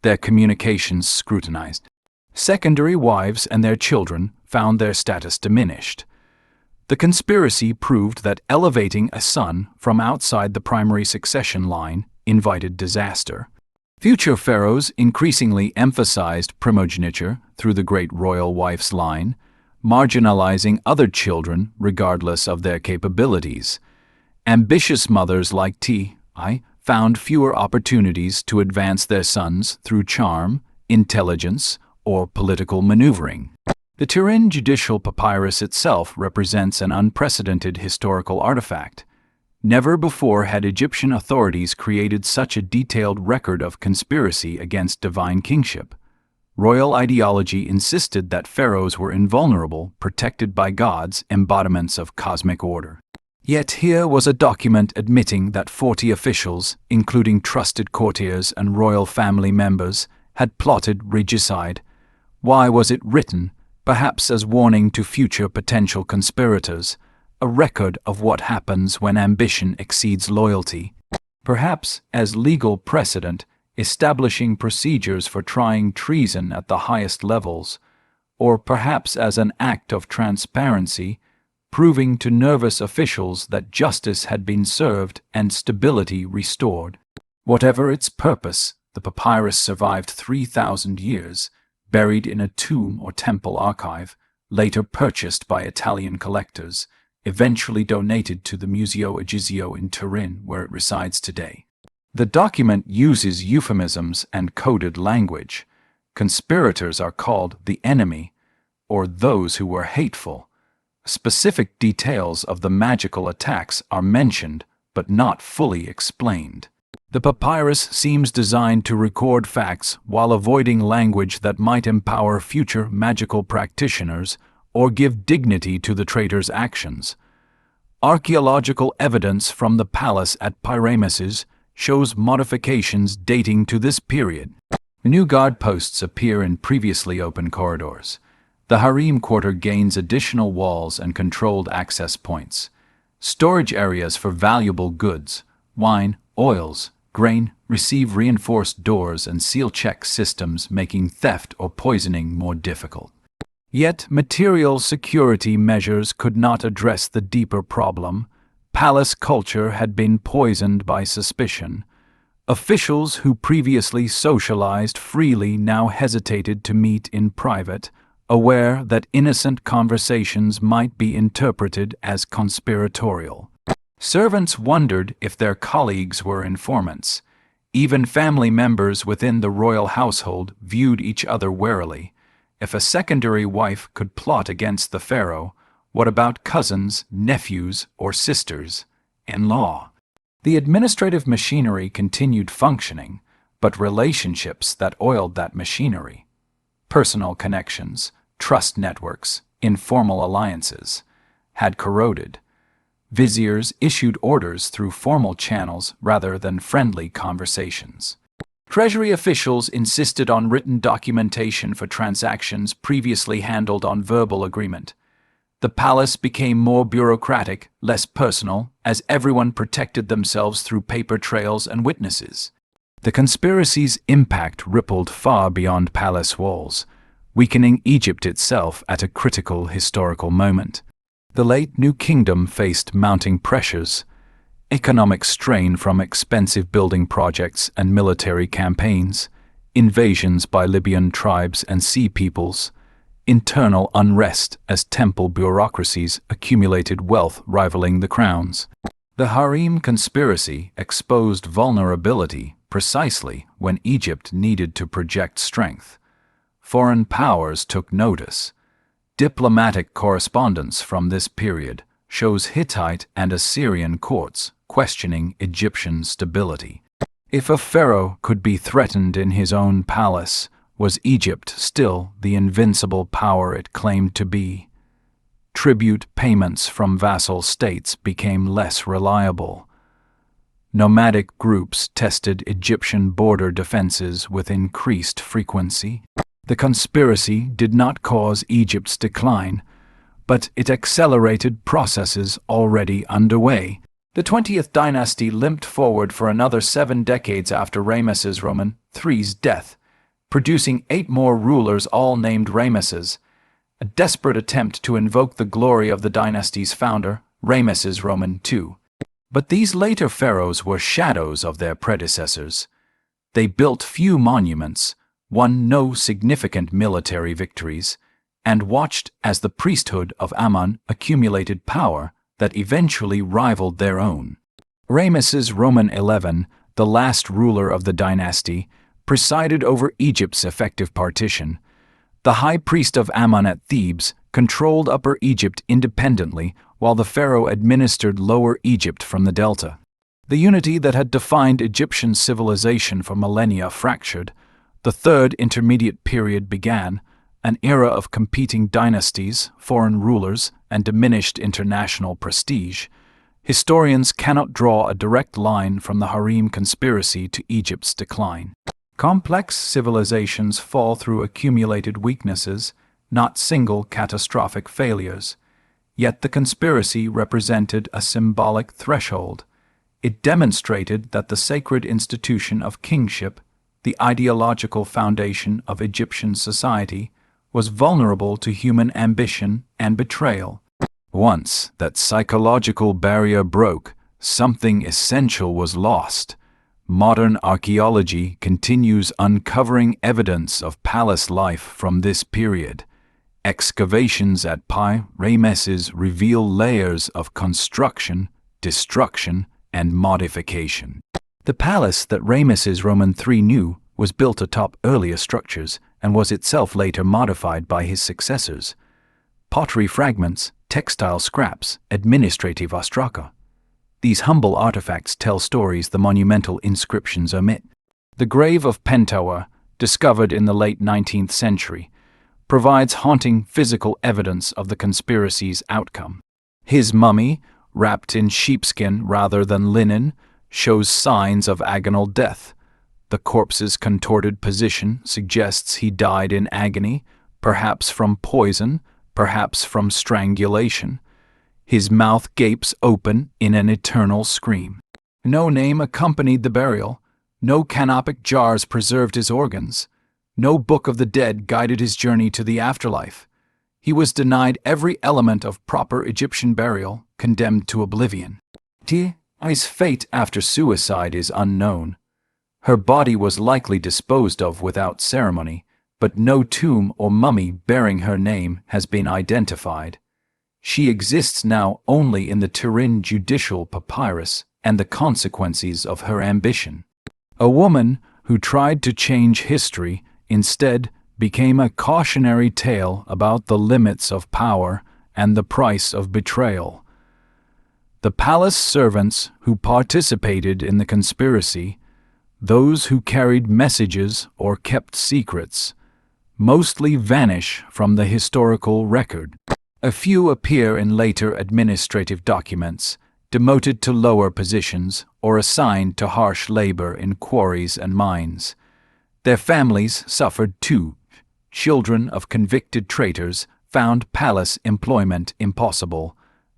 their communications scrutinized. Secondary wives and their children found their status diminished. The conspiracy proved that elevating a son from outside the primary succession line invited disaster. Future pharaohs increasingly emphasized primogeniture through the great royal wife's line, marginalizing other children regardless of their capabilities. Ambitious mothers like T.I. found fewer opportunities to advance their sons through charm, intelligence, or political maneuvering. The Turin judicial papyrus itself represents an unprecedented historical artifact. Never before had Egyptian authorities created such a detailed record of conspiracy against divine kingship. Royal ideology insisted that pharaohs were invulnerable, protected by gods, embodiments of cosmic order. Yet here was a document admitting that 40 officials, including trusted courtiers and royal family members, had plotted regicide. Why was it written? Perhaps as warning to future potential conspirators, a record of what happens when ambition exceeds loyalty. Perhaps as legal precedent, establishing procedures for trying treason at the highest levels, or perhaps as an act of transparency, proving to nervous officials that justice had been served and stability restored. Whatever its purpose, the papyrus survived 3,000 years, buried in a tomb or temple archive, later purchased by Italian collectors, eventually donated to the Museo Egizio in Turin, where it resides today. The document uses euphemisms and coded language. Conspirators are called the enemy, or those who were hateful. Specific details of the magical attacks are mentioned, but not fully explained. The papyrus seems designed to record facts while avoiding language that might empower future magical practitioners or give dignity to the traitor's actions. Archaeological evidence from the palace at Pyramesses shows modifications dating to this period. New guard posts appear in previously open corridors. The harem quarter gains additional walls and controlled access points. Storage areas for valuable goods, wine, oils, grain, receive reinforced doors and seal check systems, making theft or poisoning more difficult. Yet material security measures could not address the deeper problem. Palace culture had been poisoned by suspicion. Officials who previously socialized freely now hesitated to meet in private, aware that innocent conversations might be interpreted as conspiratorial. Servants wondered if their colleagues were informants. Even family members within the royal household viewed each other warily. If a secondary wife could plot against the pharaoh, what about cousins, nephews, or sisters-in-law? The administrative machinery continued functioning, but relationships that oiled that machinery, personal connections, trust networks, informal alliances, had corroded. Viziers issued orders through formal channels rather than friendly conversations. Treasury officials insisted on written documentation for transactions previously handled on verbal agreement. The palace became more bureaucratic, less personal, as everyone protected themselves through paper trails and witnesses. The conspiracy's impact rippled far beyond palace walls, weakening Egypt itself at a critical historical moment. The late New Kingdom faced mounting pressures, economic strain from expensive building projects and military campaigns, invasions by Libyan tribes and sea peoples, internal unrest as temple bureaucracies accumulated wealth rivaling the crown's. The harem conspiracy exposed vulnerability precisely when Egypt needed to project strength. Foreign powers took notice. Diplomatic correspondence from this period shows Hittite and Assyrian courts questioning Egyptian stability. If a pharaoh could be threatened in his own palace, was Egypt still the invincible power it claimed to be? Tribute payments from vassal states became less reliable. Nomadic groups tested Egyptian border defenses with increased frequency. The conspiracy did not cause Egypt's decline, but it accelerated processes already underway. The 20th dynasty limped forward for another 7 decades after Ramesses III's death, producing 8 more rulers all named Ramesses, a desperate attempt to invoke the glory of the dynasty's founder, Ramesses II. But these later pharaohs were shadows of their predecessors. They built few monuments, won no significant military victories, and watched as the priesthood of Ammon accumulated power that eventually rivaled their own. Ramesses XI, the last ruler of the dynasty, presided over Egypt's effective partition. The high priest of Ammon at Thebes controlled Upper Egypt independently, while the pharaoh administered Lower Egypt from the delta. The unity that had defined Egyptian civilization for millennia fractured. The third intermediate period began, an era of competing dynasties, foreign rulers, and diminished international prestige. Historians cannot draw a direct line from the harem conspiracy to Egypt's decline. Complex civilizations fall through accumulated weaknesses, not single catastrophic failures. Yet the conspiracy represented a symbolic threshold. It demonstrated that the sacred institution of kingship, the ideological foundation of Egyptian society, was vulnerable to human ambition and betrayal. Once that psychological barrier broke, something essential was lost. Modern archaeology continues uncovering evidence of palace life from this period. Excavations at Pi-Ramesses reveal layers of construction, destruction, and modification. The palace that Ramesses III knew was built atop earlier structures and was itself later modified by his successors. Pottery fragments, textile scraps, administrative ostraka. These humble artifacts tell stories the monumental inscriptions omit. The grave of Pentawer, discovered in the late 19th century, provides haunting physical evidence of the conspiracy's outcome. His mummy, wrapped in sheepskin rather than linen, shows signs of agonal death. The corpse's contorted position suggests he died in agony, perhaps from poison, perhaps from strangulation. His mouth gapes open in an eternal scream. No name accompanied the burial. No canopic jars preserved his organs. No book of the dead guided his journey to the afterlife. He was denied every element of proper Egyptian burial, condemned to oblivion. Ti's fate after suicide is unknown. Her body was likely disposed of without ceremony, but no tomb or mummy bearing her name has been identified. She exists now only in the Turin judicial papyrus and the consequences of her ambition. A woman who tried to change history instead became a cautionary tale about the limits of power and the price of betrayal. The palace servants who participated in the conspiracy, those who carried messages or kept secrets, mostly vanish from the historical record. A few appear in later administrative documents, demoted to lower positions or assigned to harsh labor in quarries and mines. Their families suffered too. Children of convicted traitors found palace employment impossible,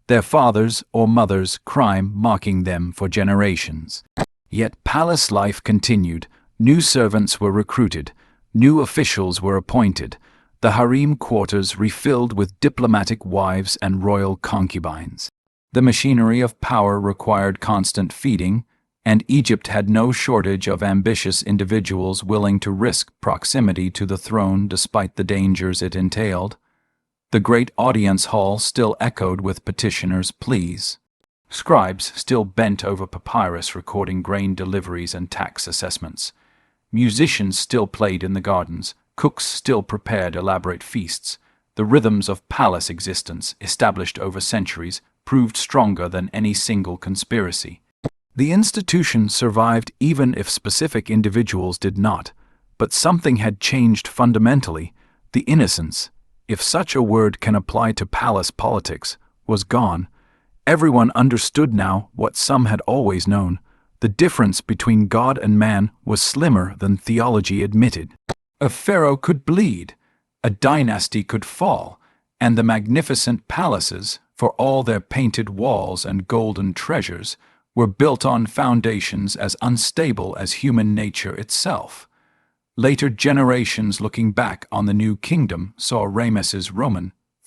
their fathers' or mothers' crime marking them for generations. Yet palace life continued, new servants were recruited, new officials were appointed, the harem quarters refilled with diplomatic wives and royal concubines. The machinery of power required constant feeding, and Egypt had no shortage of ambitious individuals willing to risk proximity to the throne despite the dangers it entailed. The great audience hall still echoed with petitioners' pleas. Scribes still bent over papyrus recording grain deliveries and tax assessments. Musicians still played in the gardens. Cooks still prepared elaborate feasts. The rhythms of palace existence, established over centuries, proved stronger than any single conspiracy. The institution survived even if specific individuals did not, but something had changed fundamentally. The innocence, if such a word can apply to palace politics, was gone. Everyone understood now what some had always known. The difference between God and man was slimmer than theology admitted. A pharaoh could bleed, a dynasty could fall, and the magnificent palaces, for all their painted walls and golden treasures, were built on foundations as unstable as human nature itself. Later generations looking back on the new kingdom saw Ramesses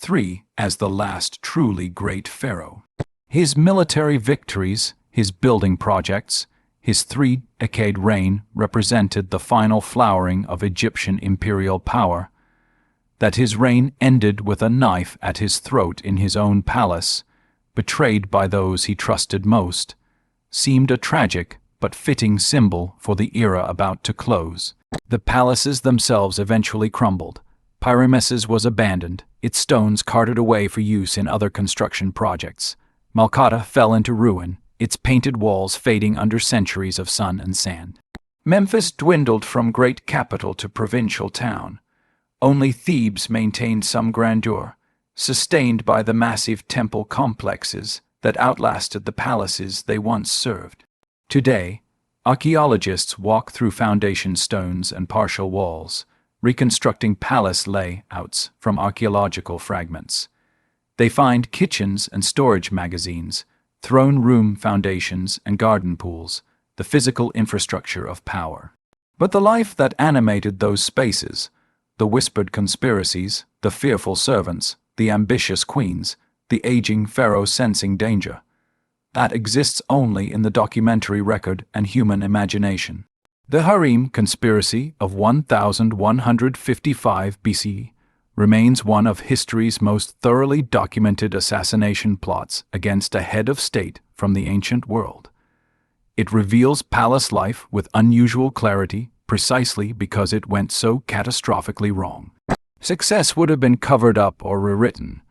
III as the last truly great pharaoh. His military victories, his building projects, his three-decade reign represented the final flowering of Egyptian imperial power. That his reign ended with a knife at his throat in his own palace, betrayed by those he trusted most, seemed a tragic but fitting symbol for the era about to close. The palaces themselves eventually crumbled. Pi-Ramesses was abandoned, its stones carted away for use in other construction projects. Malkata fell into ruin, its painted walls fading under centuries of sun and sand. Memphis dwindled from great capital to provincial town. Only Thebes maintained some grandeur, sustained by the massive temple complexes that outlasted the palaces they once served. Today, archaeologists walk through foundation stones and partial walls, reconstructing palace layouts from archaeological fragments. They find kitchens and storage magazines, throne room foundations and garden pools, the physical infrastructure of power. But the life that animated those spaces, the whispered conspiracies, the fearful servants, the ambitious queens, the aging pharaoh sensing danger, that exists only in the documentary record and human imagination. The harem conspiracy of 1155 BC remains one of history's most thoroughly documented assassination plots against a head of state from the ancient world. It reveals palace life with unusual clarity precisely because it went so catastrophically wrong. Success would have been covered up or rewritten.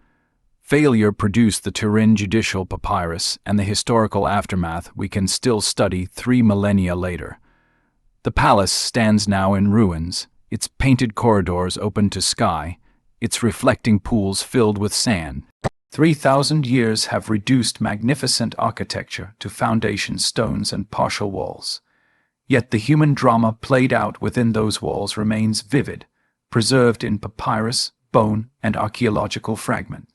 Failure produced the Turin judicial papyrus and the historical aftermath we can still study 3 millennia later. The palace stands now in ruins, its painted corridors open to sky, its reflecting pools filled with sand. 3,000 years have reduced magnificent architecture to foundation stones and partial walls. Yet the human drama played out within those walls remains vivid, preserved in papyrus, bone, and archaeological fragment.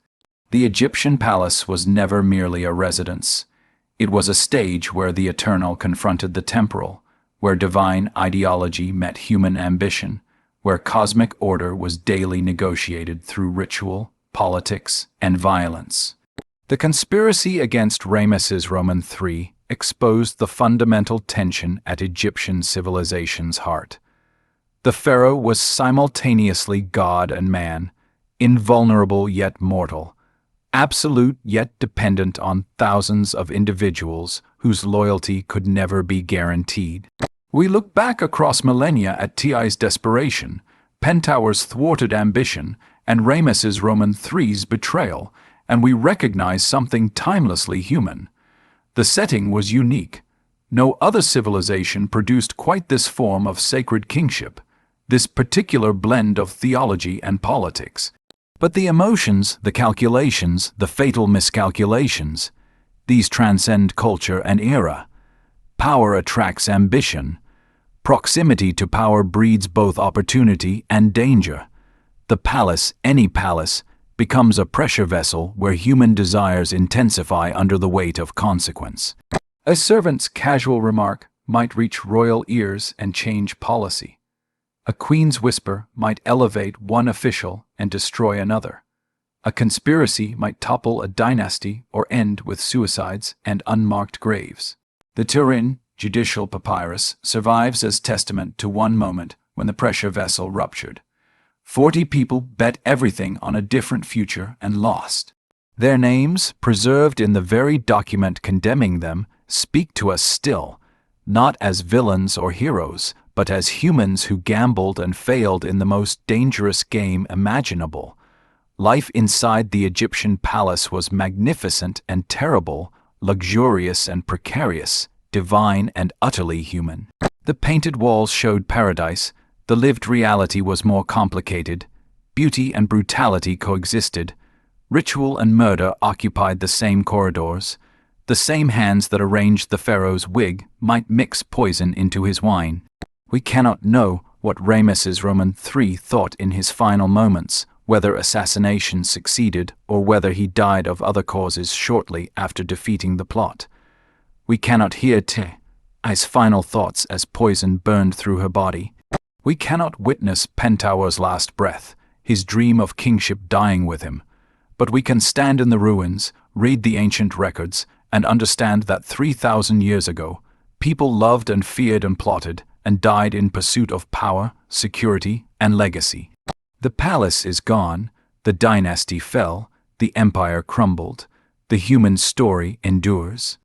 The Egyptian palace was never merely a residence. It was a stage where the eternal confronted the temporal, where divine ideology met human ambition, where cosmic order was daily negotiated through ritual, politics, and violence. The conspiracy against Ramesses Roman III exposed the fundamental tension at Egyptian civilization's heart. The pharaoh was simultaneously god and man, invulnerable yet mortal, absolute yet dependent on thousands of individuals whose loyalty could never be guaranteed. We look back across millennia at Ti's desperation, Pentower's thwarted ambition, and Ramesses Roman III's betrayal, and we recognize something timelessly human. The setting was unique. No other civilization produced quite this form of sacred kingship, this particular blend of theology and politics. But the emotions, the calculations, the fatal miscalculations, these transcend culture and era. Power attracts ambition. Proximity to power breeds both opportunity and danger. The palace, any palace, becomes a pressure vessel where human desires intensify under the weight of consequence. A servant's casual remark might reach royal ears and change policy. A queen's whisper might elevate one official and destroy another. A conspiracy might topple a dynasty or end with suicides and unmarked graves. The Turin judicial papyrus survives as testament to one moment when the pressure vessel ruptured. 40 people bet everything on a different future and lost. Their names, preserved in the very document condemning them, speak to us still, not as villains or heroes, but as humans who gambled and failed in the most dangerous game imaginable. Life inside the Egyptian palace was magnificent and terrible, luxurious and precarious, divine and utterly human. The painted walls showed paradise. The lived reality was more complicated. Beauty and brutality coexisted. Ritual and murder occupied the same corridors. The same hands that arranged the pharaoh's wig might mix poison into his wine. We cannot know what Ramesses Roman III thought in his final moments, whether assassination succeeded or whether he died of other causes shortly after defeating the plot. We cannot hear Ti's final thoughts as poison burned through her body. We cannot witness Pentower's last breath, his dream of kingship dying with him. But we can stand in the ruins, read the ancient records, and understand that 3,000 years ago, people loved and feared and plotted and died in pursuit of power, security, and legacy. The palace is gone, the dynasty fell, the empire crumbled, the human story endures.